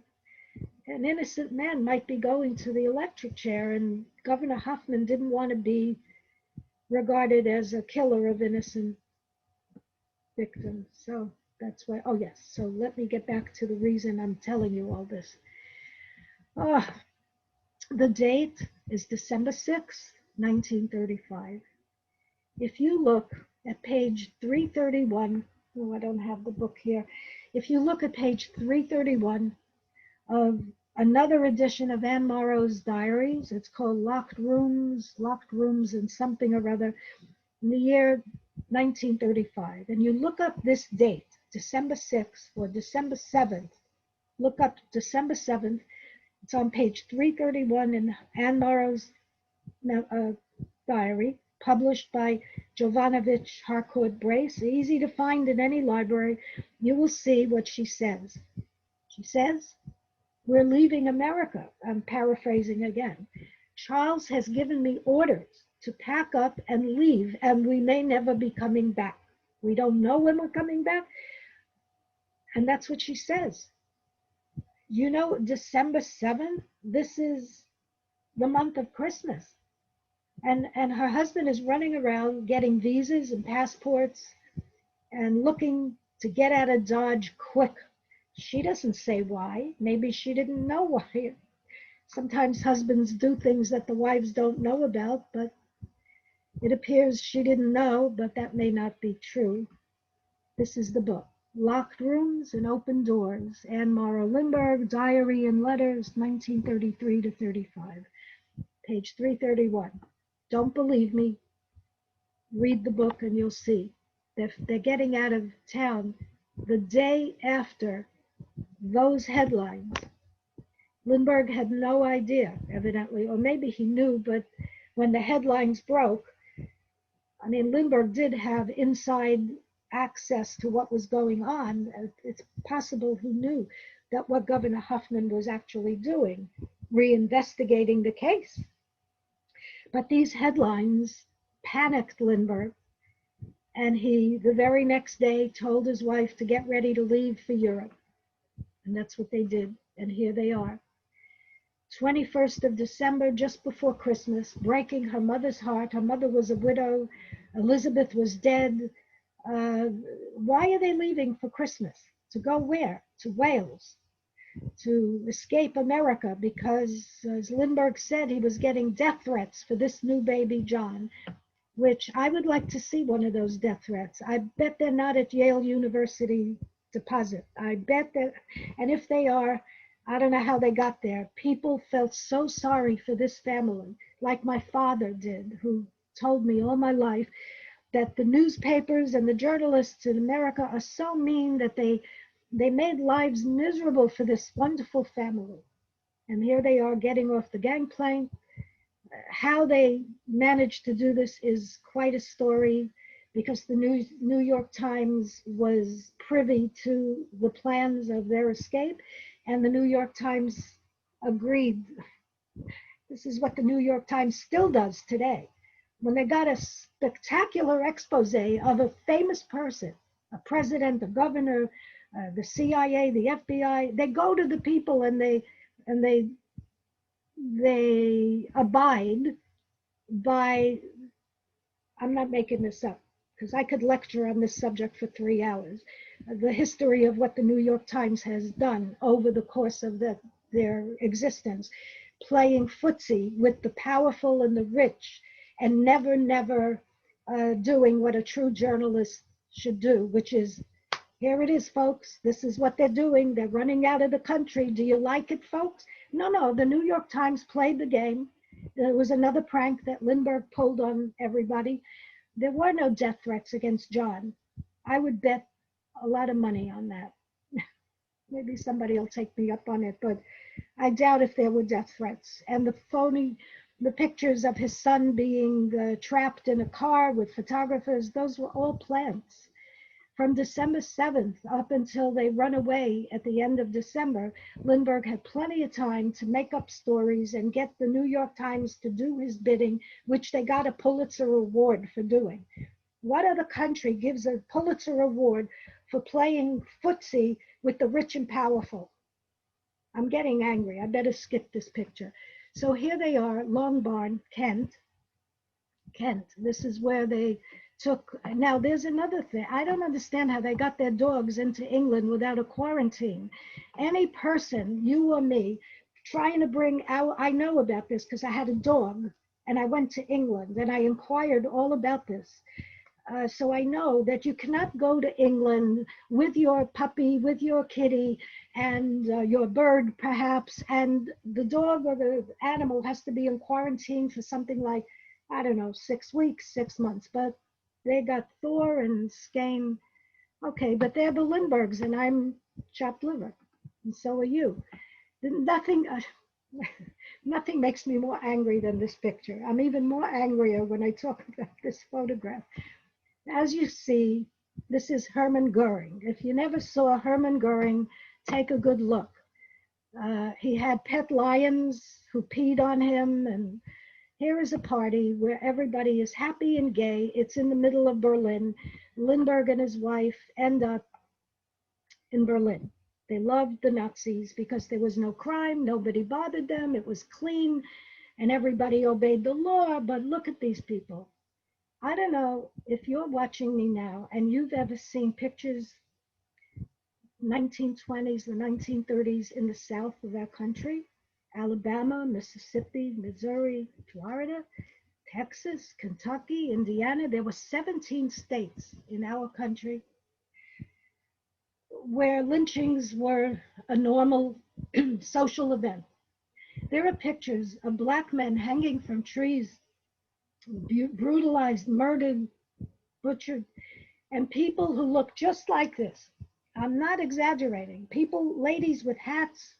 innocent man might be going to the electric chair, and Governor Hauptmann didn't want to be regarded as a killer of innocent victims. So That's why, oh yes, so let me get back to the reason I'm telling you all this. Oh, the date is December 6th, 1935. If you look at page 331, oh, I don't have the book here. If you look at page 331 of another edition of Anne Morrow's diaries, it's called Locked Rooms and something or other, in the year 1935. And you look up this date, December 6th or December 7th, look up December 7th. It's on page 331 in Anne Morrow's diary, published by Jovanovich Harcourt Brace, easy to find in any library. You will see what she says. She says, "We're leaving America." I'm paraphrasing again. "Charles has given me orders to pack up and leave, and we may never be coming back. We don't know when we're coming back." And that's what she says. You know, December 7th, this is the month of Christmas. And her husband is running around getting visas and passports and looking to get out of Dodge quick. She doesn't say why. Maybe she didn't know why. Sometimes husbands do things that the wives don't know about, but it appears she didn't know, but that may not be true. This is the book, Locked Rooms and Open Doors, Anne Morrow Lindbergh, Diary and Letters, 1933 to 35, page 331. Don't believe me, read the book and you'll see. They're getting out of town the day after those headlines. Lindbergh had no idea, evidently, or maybe he knew, but when the headlines broke, I mean, Lindbergh did have inside access to what was going on. It's possible he knew that what Governor Hauptmann was actually doing, reinvestigating the case. But these headlines panicked Lindbergh, and he, the very next day, told his wife to get ready to leave for Europe. And that's what they did. And here they are. 21st of December, just before Christmas, breaking her mother's heart. Her mother was a widow. Elizabeth was dead. Why are they leaving for Christmas? To go where? To Wales. To escape America, because, as Lindbergh said, he was getting death threats for this new baby, John, which I would like to see one of those death threats. I bet they're not at Yale University deposit. I bet that, and if they are, I don't know how they got there. People felt so sorry for this family, like my father did, who told me all my life that the newspapers and the journalists in America are so mean that they made lives miserable for this wonderful family. And here they are getting off the gangplank. How they managed to do this is quite a story, because the New York Times was privy to the plans of their escape, and the New York Times agreed. This is what the New York Times still does today. When they got a spectacular expose of a famous person, a president, a governor, the CIA, the FBI, they go to the people and they abide by, I'm not making this up, because I could lecture on this subject for 3 hours, the history of what the New York Times has done over the course of their existence, playing footsie with the powerful and the rich, and never doing what a true journalist should do, which is, here it is, folks. This is what they're doing. They're running out of the country. Do you like it, folks? No, the New York Times played the game. There was another prank that Lindbergh pulled on everybody. There were no death threats against John. I would bet a lot of money on that. Maybe somebody will take me up on it, but I doubt if there were death threats. And the pictures of his son being trapped in a car with photographers, those were all plants. From December 7th up until they run away at the end of December, Lindbergh had plenty of time to make up stories and get the New York Times to do his bidding, which they got a Pulitzer Award for doing. What other country gives a Pulitzer Award for playing footsie with the rich and powerful? I'm getting angry. I better skip this picture. So here they are, Long Barn, Kent. This is where they took. Now, there's another thing. I don't understand how they got their dogs into England without a quarantine. Any person, you or me, trying to bring our, I know about this because I had a dog and I went to England and I inquired all about this. So I know that you cannot go to England with your puppy, with your kitty, and your bird, perhaps, and the dog or the animal has to be in quarantine for something like, I don't know, 6 weeks, 6 months. But they got Thor and Skane. Okay, but they're the Lindberghs, and I'm chopped liver, and so are you. Nothing. Nothing makes me more angry than this picture. I'm even more angrier when I talk about this photograph. As you see, this is Hermann Goering. If you never saw Hermann Goering, take a good look. He had pet lions who peed on him, and here is a party where everybody is happy and gay. It's in the middle of Berlin. Lindbergh and his wife end up in Berlin. They loved the Nazis because there was no crime, nobody bothered them, it was clean, and everybody obeyed the law. But look at these people. I don't know if you're watching me now and you've ever seen pictures 1920s, the 1930s in the south of our country, Alabama, Mississippi, Missouri, Florida, Texas, Kentucky, Indiana. There were 17 states in our country where lynchings were a normal social event. There are pictures of black men hanging from trees, brutalized, murdered, butchered, and people who look just like this. I'm not exaggerating. People, ladies with hats,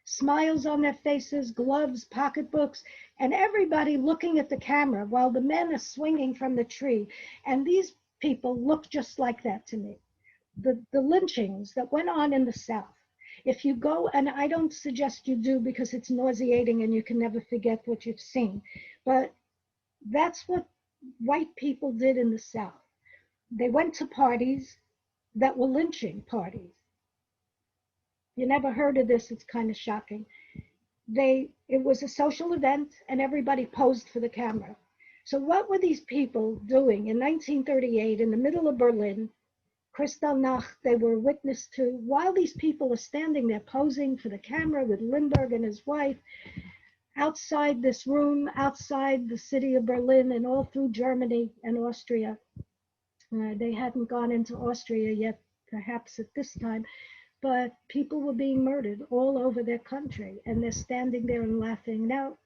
smiles on their faces, gloves, pocketbooks, and everybody looking at the camera while the men are swinging from the tree. And these people look just like that to me. The lynchings that went on in the South. If you go, and I don't suggest you do because it's nauseating and you can never forget what you've seen, but that's what white people did in the South. They went to parties that were lynching parties. You never heard of this, it's kind of shocking. It was a social event and everybody posed for the camera. So what were these people doing in 1938 in the middle of Berlin? Kristallnacht, they were witness to, while these people are standing there posing for the camera with Lindbergh and his wife, outside this room, outside the city of Berlin and all through Germany and Austria. They hadn't gone into Austria yet, perhaps at this time, but people were being murdered all over their country, and they're standing there and laughing. Now,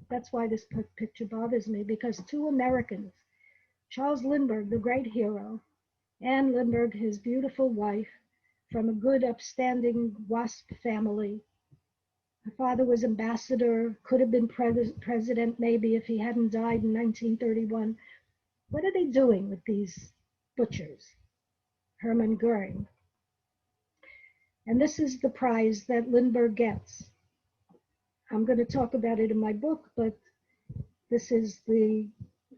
that's why this picture bothers me, because two Americans, Charles Lindbergh, the great hero, Anne Lindbergh, his beautiful wife, from a good, upstanding WASP family. Her father was ambassador, could have been president maybe if he hadn't died in 1931. What are they doing with these butchers? Hermann Goering. And this is the prize that Lindbergh gets. I'm going to talk about it in my book, but this is the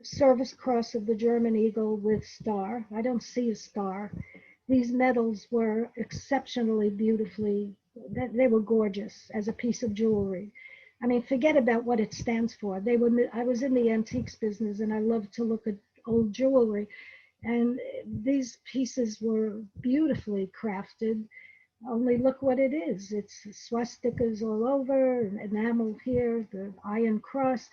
Service Cross of the German Eagle with star. I don't see a star. These medals were exceptionally beautifully, they were gorgeous as a piece of jewelry. I mean, forget about what it stands for. I was in the antiques business and I love to look at old jewelry. And these pieces were beautifully crafted. Only look what it is. It's swastikas all over, enamel here, the Iron Cross.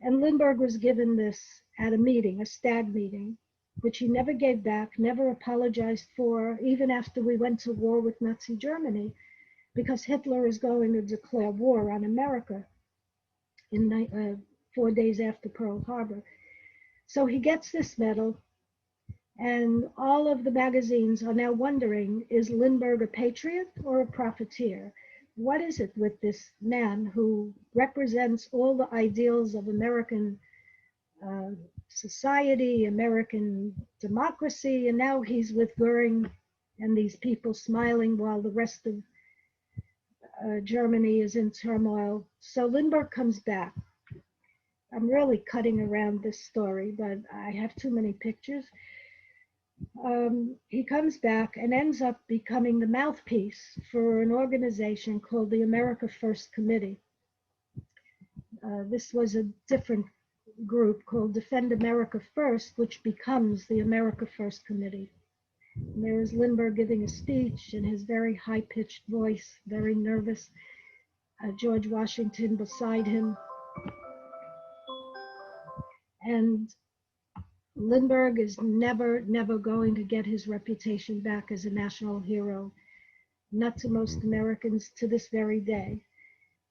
And Lindbergh was given this at a meeting, a stag meeting, which he never gave back, never apologized for, even after we went to war with Nazi Germany, because Hitler is going to declare war on America in 4 days after Pearl Harbor. So he gets this medal, and all of the magazines are now wondering, is Lindbergh a patriot or a profiteer? What is it with this man who represents all the ideals of American society, American democracy, and now he's with Goering and these people smiling while the rest of Germany is in turmoil. So Lindbergh comes back. I'm really cutting around this story, but I have too many pictures. He comes back and ends up becoming the mouthpiece for an organization called the America First Committee. This was a different group called Defend America First, which becomes the America First Committee. And there is Lindbergh giving a speech in his very high-pitched voice, very nervous. George Washington beside him. And Lindbergh is never going to get his reputation back as a national hero, not to most Americans to this very day.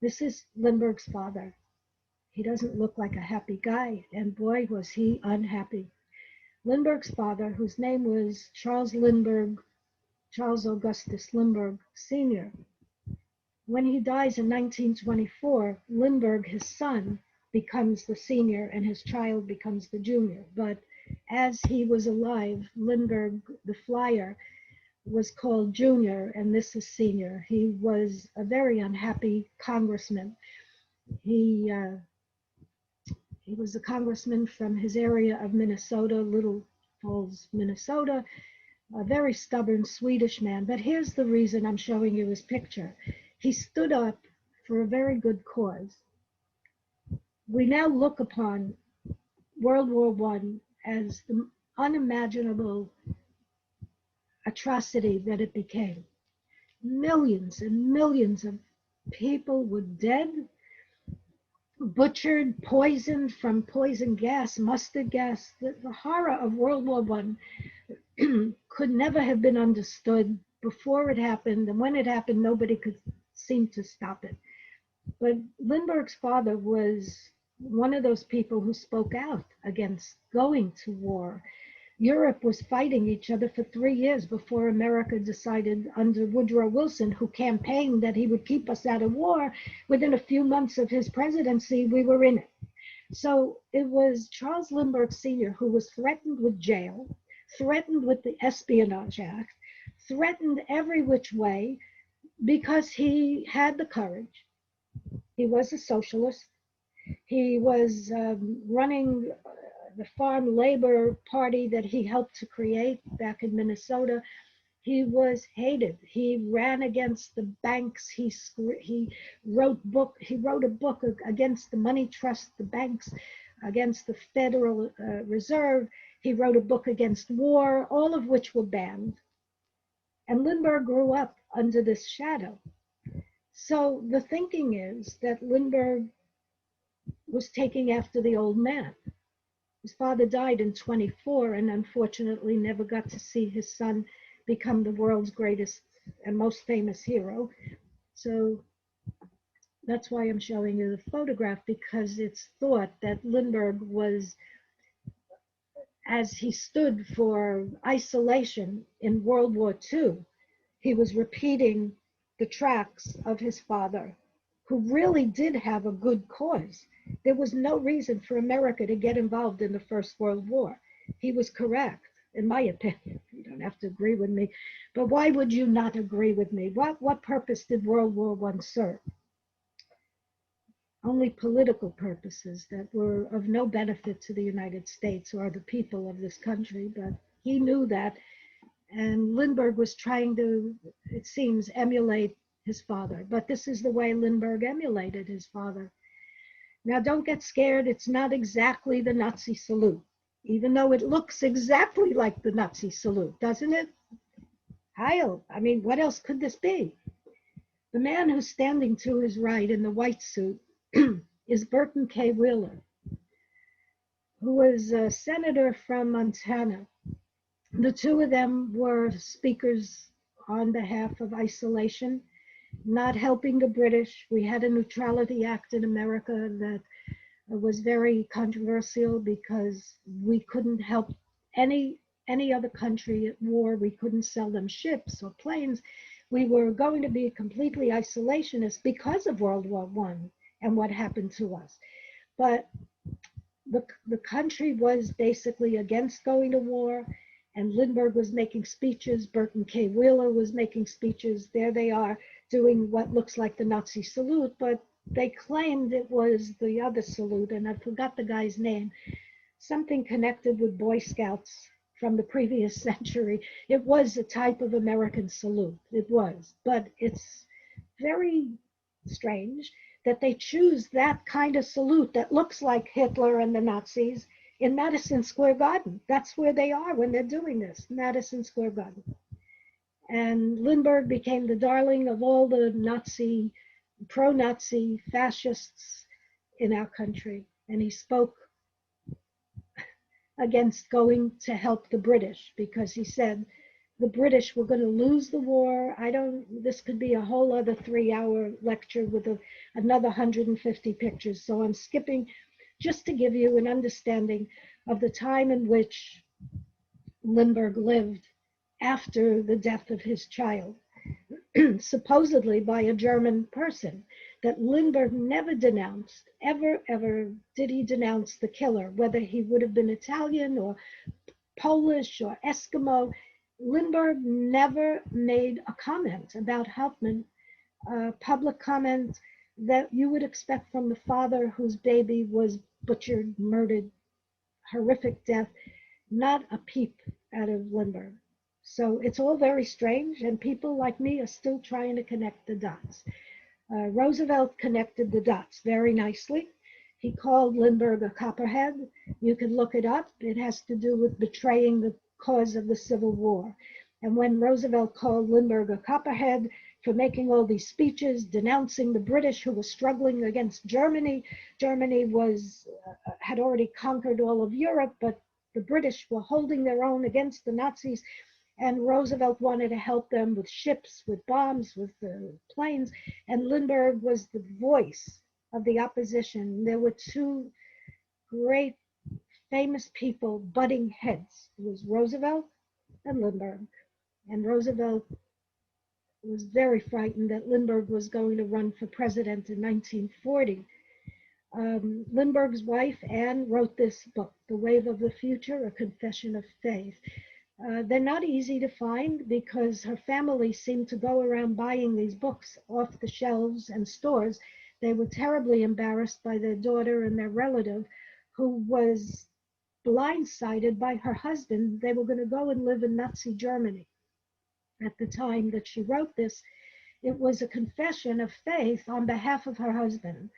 This is Lindbergh's father. He doesn't look like a happy guy, and boy, was he unhappy. Lindbergh's father, whose name was Charles Lindbergh, Charles Augustus Lindbergh Sr., when he dies in 1924, Lindbergh, his son, becomes the senior and his child becomes the junior. But as he was alive, Lindbergh, the flyer, was called junior, and this is senior. He was a very unhappy congressman. He was a congressman from his area of Minnesota, Little Falls, Minnesota, a very stubborn Swedish man. But here's the reason I'm showing you his picture. He stood up for a very good cause. We now look upon World War I as the unimaginable atrocity that it became. Millions and millions of people were dead, butchered, poisoned from poison gas, mustard gas. The horror of World War I could never have been understood before it happened, and when it happened, nobody could seem to stop it. But Lindbergh's father was one of those people who spoke out against going to war. Europe was fighting each other for 3 years before America decided, under Woodrow Wilson, who campaigned that he would keep us out of war. Within a few months of his presidency, we were in it. So it was Charles Lindbergh Sr. who was threatened with jail, threatened with the Espionage Act, threatened every which way, because he had the courage. He was a socialist. He was running the farm labor party that he helped to create back in Minnesota. He was hated. He ran against the banks. He wrote a book against the money trust, the banks, against the Federal Reserve. He wrote a book against war, all of which were banned. And Lindbergh grew up under this shadow. So the thinking is that Lindbergh was taking after the old man. His father died in 24 and unfortunately never got to see his son become the world's greatest and most famous hero. So that's why I'm showing you the photograph, because it's thought that Lindbergh was, as he stood for isolation in World War II, he was repeating the tracks of his father, who really did have a good cause. There was no reason for America to get involved in the First World War. He was correct, in my opinion. You don't have to agree with me, but why would you not agree with me? What purpose did World War I serve? Only political purposes that were of no benefit to the United States or the people of this country, but he knew that. And Lindbergh was trying to, it seems, emulate his father. But this is the way Lindbergh emulated his father. Now, don't get scared. It's not exactly the Nazi salute, even though it looks exactly like the Nazi salute, doesn't it? Heil. I mean, what else could this be? The man who's standing to his right in the white suit is Burton K. Wheeler, who was a senator from Montana. The two of them were speakers on behalf of isolation, not helping the British. We had a Neutrality Act in America that was very controversial because we couldn't help any other country at war. We couldn't sell them ships or planes. We were going to be completely isolationist because of World War I and what happened to us. But the country was basically against going to war, and Lindbergh was making speeches. Burton K. Wheeler was making speeches. There they are doing what looks like the Nazi salute, but they claimed it was the other salute, and I forgot the guy's name, something connected with Boy Scouts from the previous century. It was a type of American salute. It was, but it's very strange that they choose that kind of salute that looks like Hitler and the Nazis in Madison Square Garden. That's where they are when they're doing this, Madison Square Garden. And Lindbergh became the darling of all the Nazi, pro-Nazi fascists in our country. And he spoke against going to help the British because he said the British were going to lose the war. This could be a whole other 3-hour lecture with another 150 pictures. So I'm skipping just to give you an understanding of the time in which Lindbergh lived after the death of his child, supposedly by a German person, that Lindbergh never denounced, ever did he denounce the killer, whether he would have been Italian or Polish or Eskimo. Lindbergh never made a comment about Hauptmann, public comment that you would expect from the father whose baby was butchered, murdered, horrific death. Not a peep out of Lindbergh. So it's all very strange, and people like me are still trying to connect the dots. Roosevelt connected the dots very nicely. He called Lindbergh a copperhead. You can look it up. It has to do with betraying the cause of the Civil War. And when Roosevelt called Lindbergh a copperhead for making all these speeches denouncing the British who were struggling against Germany, Germany had already conquered all of Europe, but the British were holding their own against the Nazis. And Roosevelt wanted to help them with ships, with bombs, with planes. And Lindbergh was the voice of the opposition. There were two great famous people butting heads. It was Roosevelt and Lindbergh. And Roosevelt was very frightened that Lindbergh was going to run for president in 1940. Lindbergh's wife, Anne, wrote this book, The Wave of the Future, A Confession of Faith. They're not easy to find because her family seemed to go around buying these books off the shelves and stores. They were terribly embarrassed by their daughter and their relative who was blindsided by her husband. They were going to go and live in Nazi Germany. At the time that she wrote this, it was a confession of faith on behalf of her husband.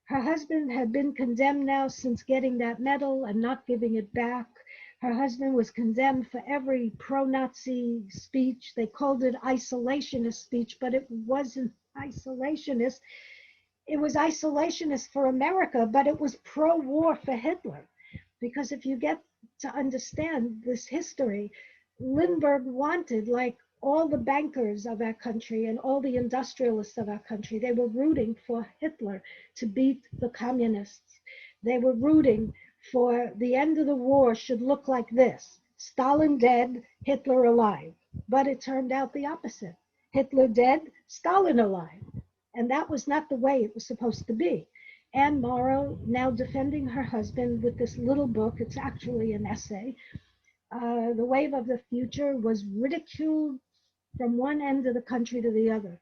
Her husband had been condemned now since getting that medal and not giving it back. Her husband was condemned for every pro-Nazi speech. They called it isolationist speech, but it wasn't isolationist. It was isolationist for America, but it was pro-war for Hitler. Because if you get to understand this history, Lindbergh wanted, like all the bankers of our country and all the industrialists of our country, they were rooting for Hitler to beat the communists. They were rooting for the end of the war should look like this: Stalin dead, Hitler alive. But it turned out the opposite. Hitler dead, Stalin alive. And that was not the way it was supposed to be. Anne Morrow, now defending her husband with this little book, it's actually an essay. The Wave of the Future was ridiculed from one end of the country to the other.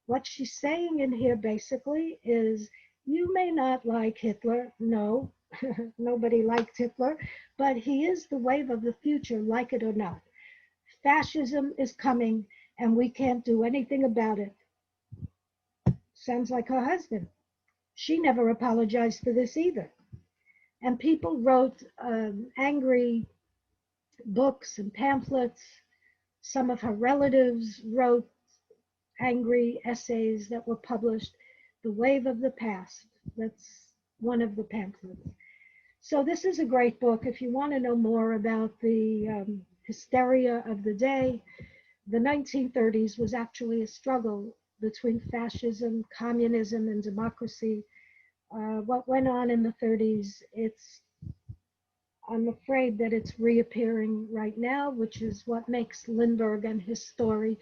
What she's saying in here basically is, you may not like Hitler, no, nobody liked Hitler, but he is the wave of the future, like it or not. Fascism is coming, and we can't do anything about it. Sounds like her husband. She never apologized for this either. And people wrote angry books and pamphlets. Some of her relatives wrote angry essays that were published. The Wave of the Past, that's one of the pamphlets. So this is a great book if you want to know more about the hysteria of the day. The 1930s was actually a struggle between fascism, communism, and democracy. What went on in the 30s, I'm afraid that it's reappearing right now, which is what makes Lindbergh and his story,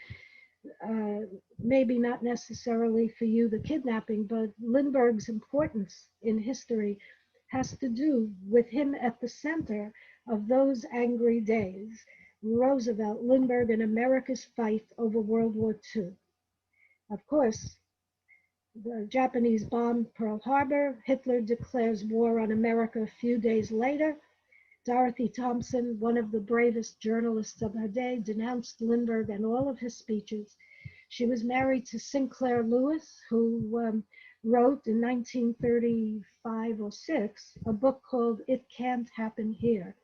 maybe not necessarily for you, the kidnapping, but Lindbergh's importance in history has to do with him at the center of those angry days. Roosevelt, Lindbergh, and America's fight over World War II. Of course, the Japanese bombed Pearl Harbor. Hitler declares war on America a few days later. Dorothy Thompson, one of the bravest journalists of her day, denounced Lindbergh and all of his speeches. She was married to Sinclair Lewis, who wrote in 1935 or 6 a book called It Can't Happen Here.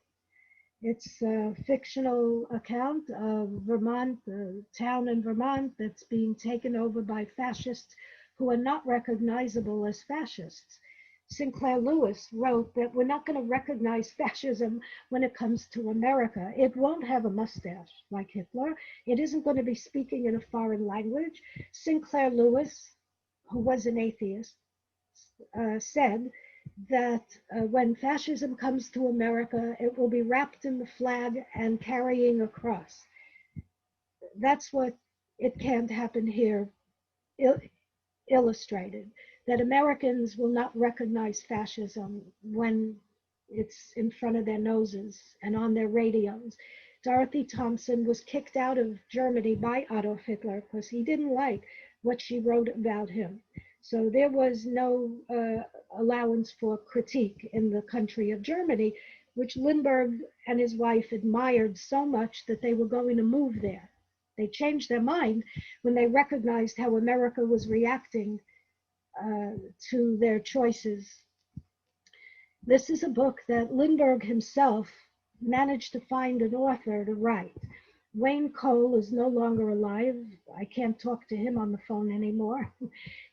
It's a fictional account of Vermont, a town in Vermont that's being taken over by fascists who are not recognizable as fascists. Sinclair Lewis wrote that we're not going to recognize fascism when it comes to America. It won't have a mustache like Hitler. It isn't going to be speaking in a foreign language. Sinclair Lewis, who was an atheist, said that when fascism comes to America, it will be wrapped in the flag and carrying a cross. That's what It Can't Happen Here illustrated, that Americans will not recognize fascism when it's in front of their noses and on their radios. Dorothy Thompson was kicked out of Germany by Adolf Hitler because he didn't like what she wrote about him. So there was no allowance for critique in the country of Germany, which Lindbergh and his wife admired so much that they were going to move there. They changed their mind when they recognized how America was reacting to their choices. This is a book that Lindbergh himself managed to find an author to write. Wayne Cole is no longer alive. I can't talk to him on the phone anymore.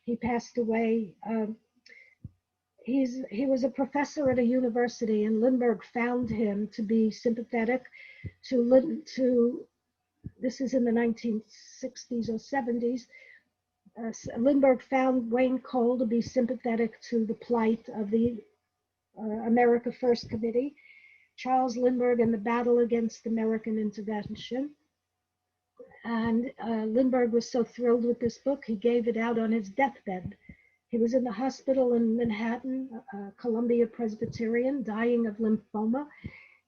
He passed away. He was a professor at a university, and Lindbergh found him to be sympathetic to this is in the 1960s or 70s. Lindbergh found Wayne Cole to be sympathetic to the plight of the America First Committee, Charles Lindbergh and the battle against American intervention. And Lindbergh was so thrilled with this book, he gave it out on his deathbed. He was in the hospital in Manhattan, Columbia Presbyterian, dying of lymphoma,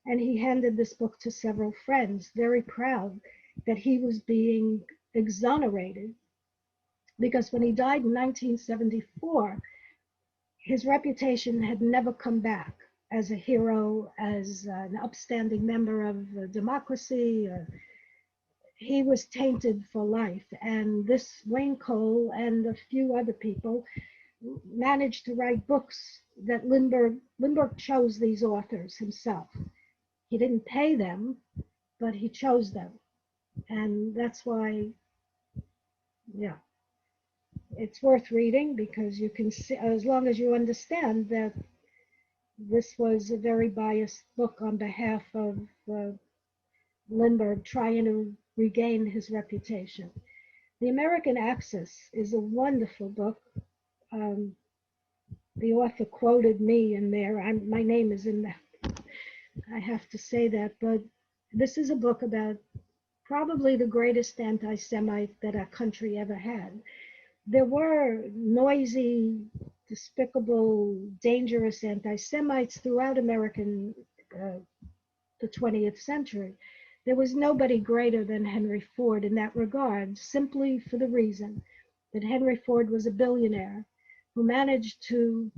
and he handed this book to several friends, very proud that he was being exonerated, because when he died in 1974, his reputation had never come back as a hero, as an upstanding member of democracy. He was tainted for life. And this Wayne Cole and a few other people managed to write books that Lindbergh chose these authors himself. He didn't pay them, but he chose them. And that's why, yeah, it's worth reading, because you can see, as long as you understand that this was a very biased book on behalf of Lindbergh trying to regain his reputation. The American Axis is a wonderful book. The author quoted me in there. My name is in there. I have to say that, but this is a book about probably the greatest anti-Semite that our country ever had. There were noisy, despicable, dangerous anti-Semites throughout the 20th century. There was nobody greater than Henry Ford in that regard, simply for the reason that Henry Ford was a billionaire who managed to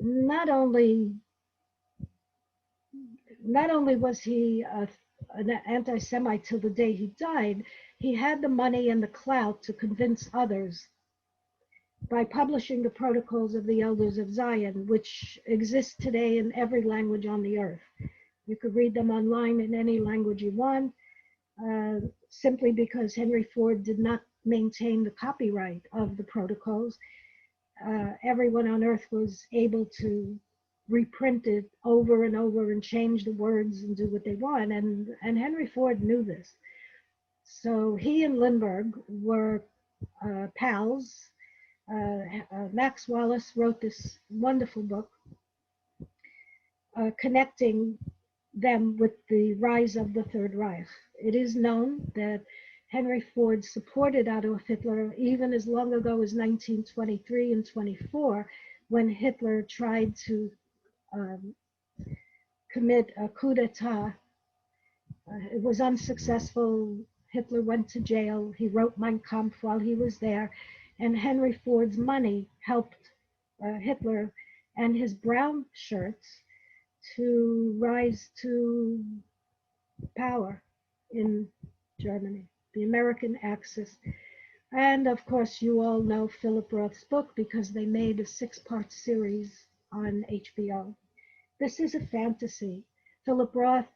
not only was he an anti-Semite till the day he died, he had the money and the clout to convince others by publishing the Protocols of the Elders of Zion, which exist today in every language on the earth. You could read them online in any language you want, simply because Henry Ford did not maintain the copyright of the Protocols. Everyone on earth was able to reprint it over and over and change the words and do what they want. And Henry Ford knew this. So he and Lindbergh were pals. Max Wallace wrote this wonderful book connecting them with the rise of the Third Reich. It is known that Henry Ford supported Adolf Hitler even as long ago as 1923 and 24, when Hitler tried to commit a coup d'etat. It was unsuccessful. Hitler went to jail. He wrote Mein Kampf while he was there, and Henry Ford's money helped Hitler and his brown shirts to rise to power in Germany. The American Axis And of course, you all know Philip Roth's book because they made a 6-part series on HBO. This is a fantasy. Philip Roth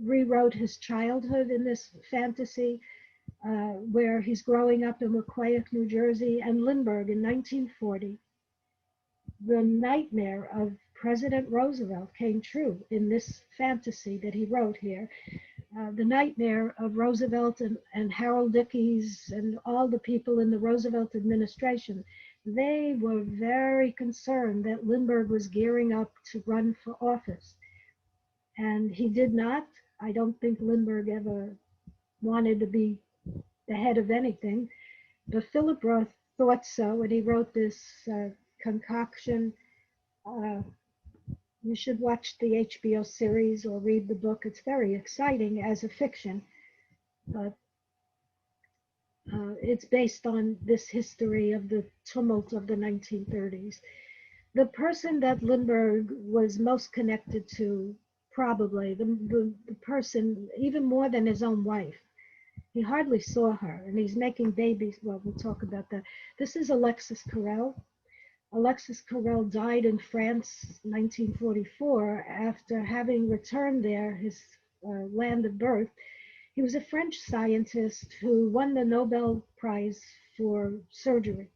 rewrote his childhood in this fantasy, where he's growing up in Wacoya, New Jersey, and Lindbergh in 1940. The nightmare of President Roosevelt came true in this fantasy that he wrote here. The nightmare of Roosevelt and Harold Dickey's and all the people in the Roosevelt administration. They were very concerned that Lindbergh was gearing up to run for office. And he did not. I don't think Lindbergh ever wanted to be the head of anything. But Philip Roth thought so, and he wrote this concoction. Uh, you should watch the HBO series or read the book. It's very exciting as a fiction, but it's based on this history of the tumult of the 1930s. The person that Lindbergh was most connected to, probably the person, even more than his own wife, he hardly saw her, and he's making babies. Well, we'll talk about that. This is Alexis Carrel. Alexis Carrel died in France 1944 after having returned there, his land of birth. He was a French scientist who won the Nobel Prize for surgery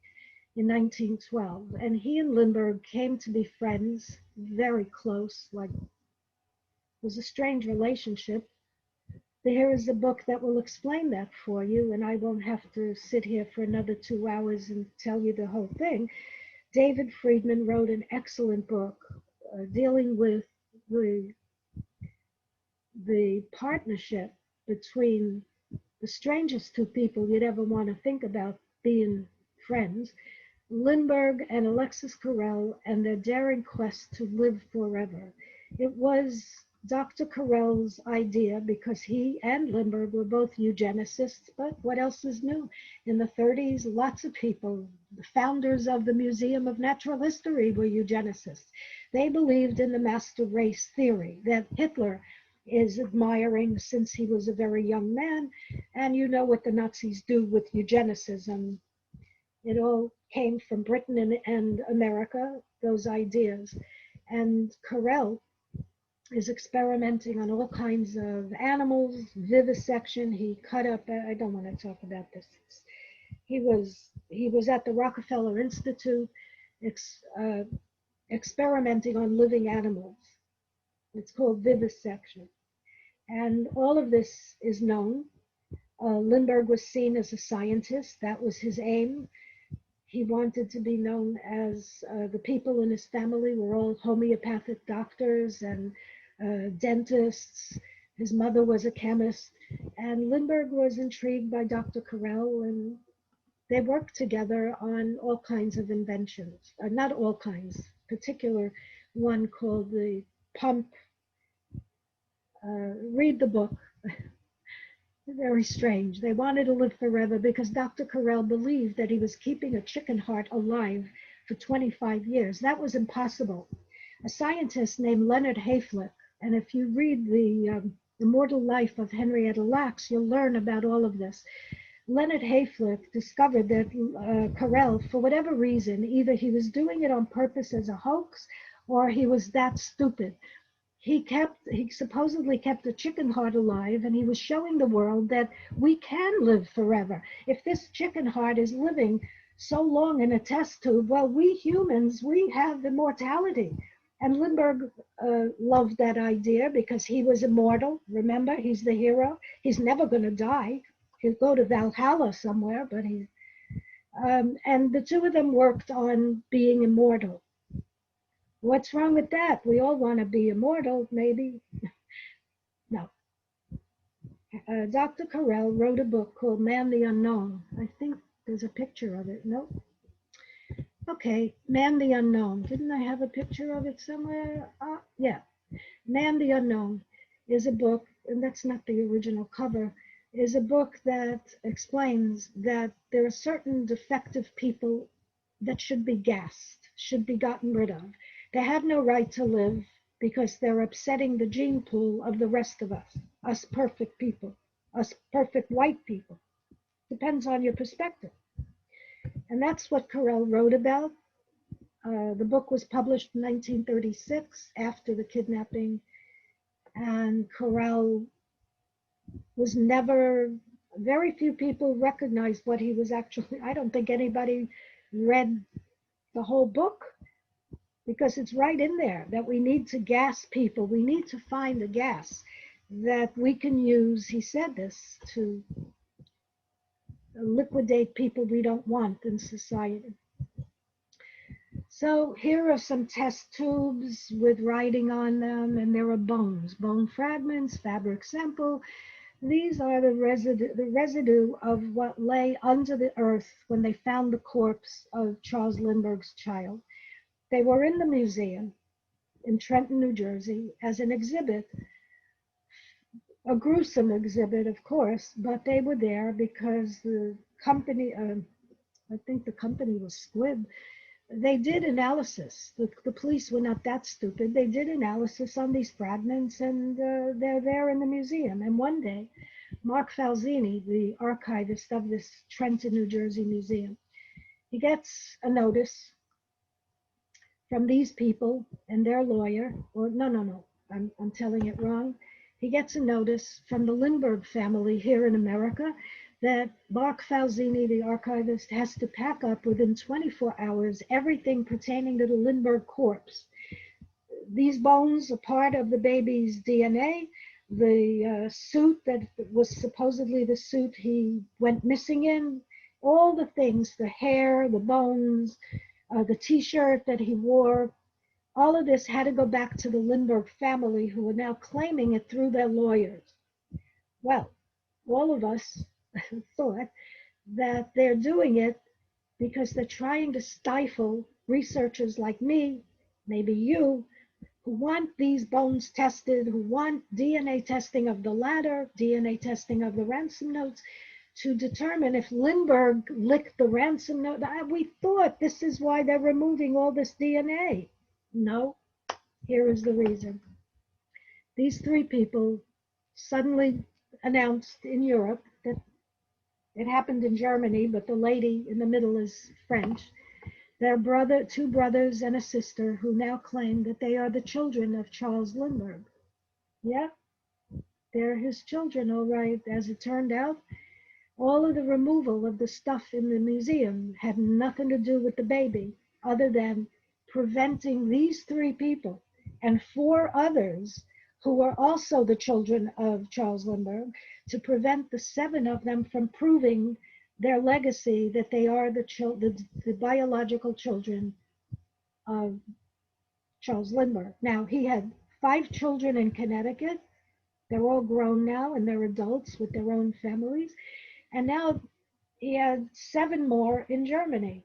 in 1912. And he and Lindbergh came to be friends, very close, like it was a strange relationship. Here is a book that will explain that for you, and I won't have to sit here for another 2 hours and tell you the whole thing. David Friedman wrote an excellent book dealing with the partnership between the strangest two people you'd ever want to think about being friends, Lindbergh and Alexis Carrel, and their daring quest to live forever. It was Dr. Carrel's idea because he and Lindbergh were both eugenicists, but what else is new? In the 30s, lots of people, the founders of the Museum of Natural History, were eugenicists. They believed in the master race theory that Hitler is admiring since he was a very young man, and you know what the Nazis do with eugenicism. It all came from Britain and America, those ideas. And Carrel is experimenting on all kinds of animals, vivisection. He cut up, I don't want to talk about this. He was at the Rockefeller Institute experimenting on living animals. It's called vivisection. And all of this is known. Lindbergh was seen as a scientist. That was his aim. He wanted to be known as the people in his family were all homeopathic doctors and dentists. His mother was a chemist. And Lindbergh was intrigued by Dr. Carrel, and they worked together on all kinds of inventions. Not all kinds, particular one called the pump. Read the book. Very strange. They wanted to live forever because Dr. Carrel believed that he was keeping a chicken heart alive for 25 years. That was impossible. A scientist named Leonard Hayflick, and if you read the Immortal Life of Henrietta Lacks, you'll learn about all of this. Leonard Hayflick discovered that Carrel, for whatever reason, either he was doing it on purpose as a hoax or he was that stupid. He supposedly kept a chicken heart alive, and he was showing the world that we can live forever. If this chicken heart is living so long in a test tube, well, we humans, we have immortality. And Lindbergh loved that idea because he was immortal. Remember, he's the hero. He's never going to die. He'll go to Valhalla somewhere, but and the two of them worked on being immortal. What's wrong with that? We all want to be immortal, maybe. No. Dr. Carrel wrote a book called Man the Unknown. I think there's a picture of it. Nope. Okay, Man the Unknown. Didn't I have a picture of it somewhere? Yeah. Man the Unknown is a book, and that's not the original cover, is a book that explains that there are certain defective people that should be gassed, should be gotten rid of. They have no right to live because they're upsetting the gene pool of the rest of us perfect people, us perfect white people. Depends on your perspective. And that's what Carell wrote about. The book was published in 1936 after the kidnapping, and Carell was never, very few people recognized what he was actually. I don't think anybody read the whole book because it's right in there that we need to gas people. We need to find a gas that we can use, he said this, to liquidate people we don't want in society. So here are some test tubes with writing on them, and there are bones, bone fragments, fabric sample. These are the residue of what lay under the earth when they found the corpse of Charles Lindbergh's child. They were in the museum in Trenton, New Jersey, as an exhibit, a gruesome exhibit, of course, but they were there because the company, I think the company was Squib, they did analysis. The police were not that stupid. They did analysis on these fragments, and they're there in the museum. And one day, Mark Falzini, the archivist of this Trenton, New Jersey museum, he gets a notice from these people and their lawyer, or no, I'm telling it wrong. He gets a notice from the Lindbergh family here in America that Mark Falzini, the archivist, has to pack up within 24 hours everything pertaining to the Lindbergh corpse. These bones are part of the baby's DNA. The suit that was supposedly the suit he went missing in, all the things, the hair, the bones, the t-shirt that he wore, all of this had to go back to the Lindbergh family, who are now claiming it through their lawyers. Well, all of us thought that they're doing it because they're trying to stifle researchers like me, maybe you, who want these bones tested, who want DNA testing of the ladder, DNA testing of the ransom notes, to determine if Lindbergh licked the ransom note. We thought this is why they're removing all this DNA. No, here is the reason. These three people suddenly announced in Europe that it happened in Germany, but the lady in the middle is French. Their brother, two brothers and a sister, who now claim that they are the children of Charles Lindbergh. Yeah, they're his children, all right. As it turned out, all of the removal of the stuff in the museum had nothing to do with the baby, other than preventing these three people and four others who are also the children of Charles Lindbergh, to prevent the seven of them from proving their legacy, that they are the biological children of Charles Lindbergh. Now, he had 5 children in Connecticut. They're all grown now, and they're adults with their own families. And now he had 7 more in Germany.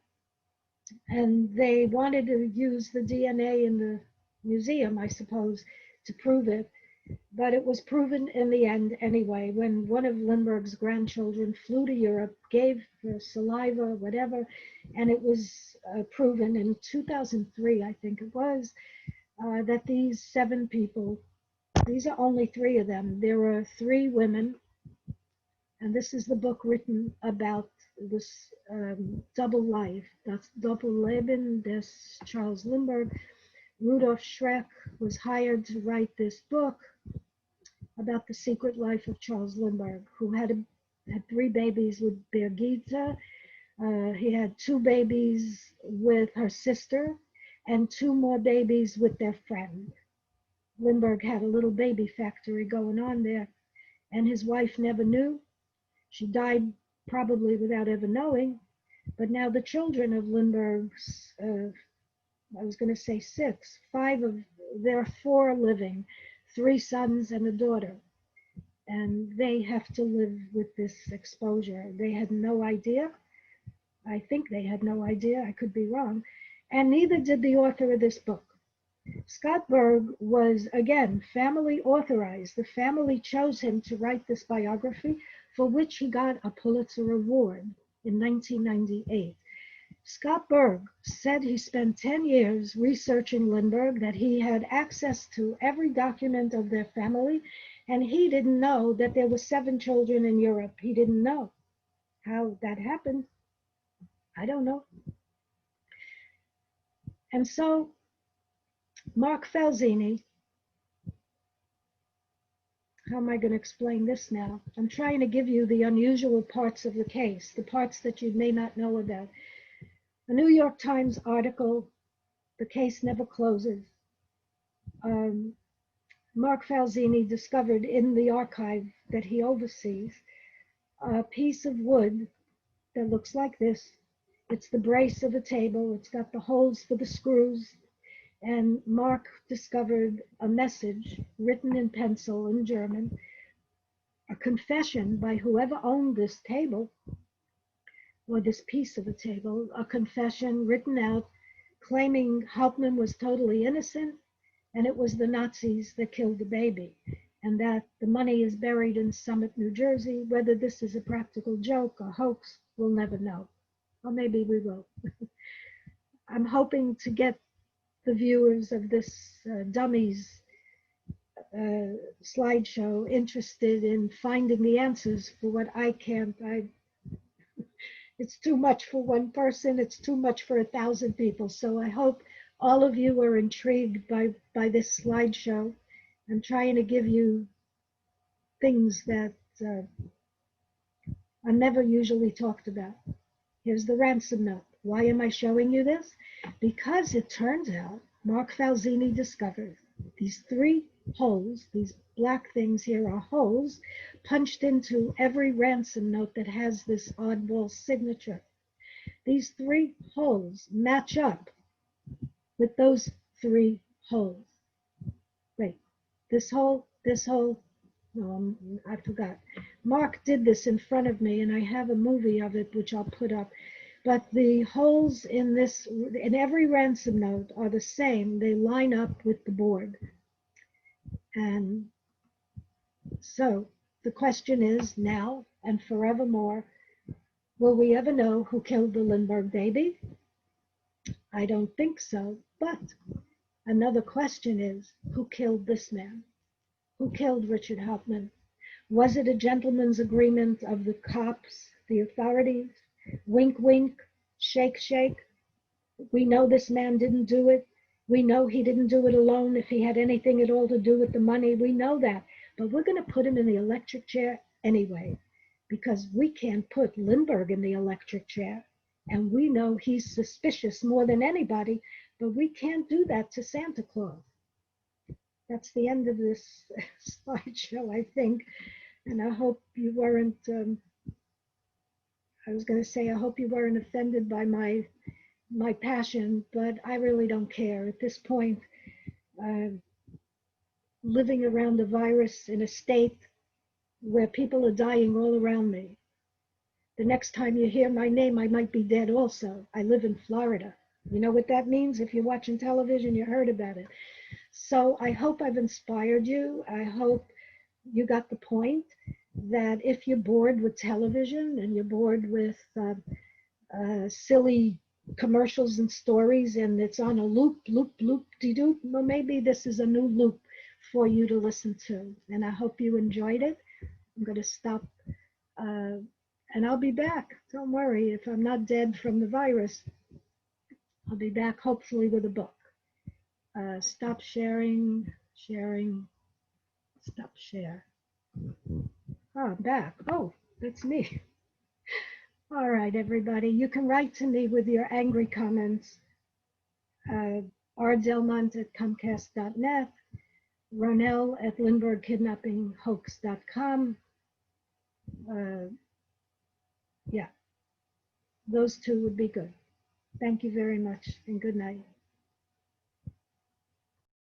And they wanted to use the DNA in the museum, I suppose, to prove it. But it was proven in the end anyway, when one of Lindbergh's grandchildren flew to Europe, gave her saliva, whatever, and it was proven in 2003, I think it was, that these 7 people, these are only 3 of them. There were 3 women, and this is the book written about this double life, das Doppelleben des Charles Lindbergh. Rudolf Schreck was hired to write this book about the secret life of Charles Lindbergh, who had 3 babies with Birgitta. He had 2 babies with her sister and 2 more babies with their friend. Lindbergh had a little baby factory going on there, and his wife never knew. She died probably without ever knowing. But now the children of Lindbergh's, I was going to say 6, 5 of, there are 4 living, 3 sons and a daughter. And they have to live with this exposure. They had no idea. I think they had no idea. I could be wrong. And neither did the author of this book. Scott Berg was, again, family authorized. The family chose him to write this biography, for which he got a Pulitzer Award in 1998. Scott Berg said he spent 10 years researching Lindbergh, that he had access to every document of their family, and he didn't know that there were 7 children in Europe. He didn't know. How that happened, I don't know. And so Mark Falzini, how am I going to explain this now? I'm trying to give you the unusual parts of the case, the parts that you may not know about. A New York Times article, the case never closes. Mark Falzini discovered in the archive that he oversees a piece of wood that looks like this. It's the brace of a table. It's got the holes for the screws. And Mark discovered a message written in pencil in German, a confession by whoever owned this table or this piece of a table, a confession written out claiming Hauptmann was totally innocent and it was the Nazis that killed the baby, and that the money is buried in Summit, New Jersey. Whether this is a practical joke, a hoax, we'll never know. Or maybe we will. I'm hoping to get the viewers of this Dummies slideshow interested in finding the answers for what I can't. It's too much for one person. It's too much for 1,000 people. So I hope all of you are intrigued by this slideshow. I'm trying to give you things that are never usually talked about. Here's the ransom note. Why am I showing you this? Because it turns out Mark Falzini discovered these 3 holes, these black things here are holes punched into every ransom note that has this oddball signature. These 3 holes match up with those 3 holes. Wait, this hole, no, I forgot. Mark did this in front of me, and I have a movie of it, which I'll put up. But the holes in every ransom note are the same. They line up with the board. And so the question is now and forevermore, will we ever know who killed the Lindbergh baby? I don't think so. But another question is, who killed this man? Who killed Richard Hauptmann? Was it a gentleman's agreement of the cops, the authorities? Wink, wink, shake, shake. We know this man didn't do it. We know he didn't do it alone if he had anything at all to do with the money. We know that. But we're going to put him in the electric chair anyway, because we can't put Lindbergh in the electric chair. And we know he's suspicious more than anybody, but we can't do that to Santa Claus. That's the end of this slideshow, I think. And I hope you weren't, I was going to say, I hope you weren't offended by my passion, but I really don't care. At this point, living around the virus in a state where people are dying all around me. The next time you hear my name, I might be dead also. I live in Florida. You know what that means? If you're watching television, you heard about it. So I hope I've inspired you. I hope you got the point that if you're bored with television and you're bored with silly commercials and stories and it's on a loop, de-doop, well, maybe this is a new loop for you to listen to. And I hope you enjoyed it. I'm going to stop and I'll be back. Don't worry, if I'm not dead from the virus, I'll be back hopefully with a book. Stop sharing, stop share. Oh, I'm back. Oh, that's me. All right, everybody. You can write to me with your angry comments. rdelmont@comcast.net, Ronelle at LindberghKidnappingHoax.com. Yeah, those 2 would be good. Thank you very much and good night.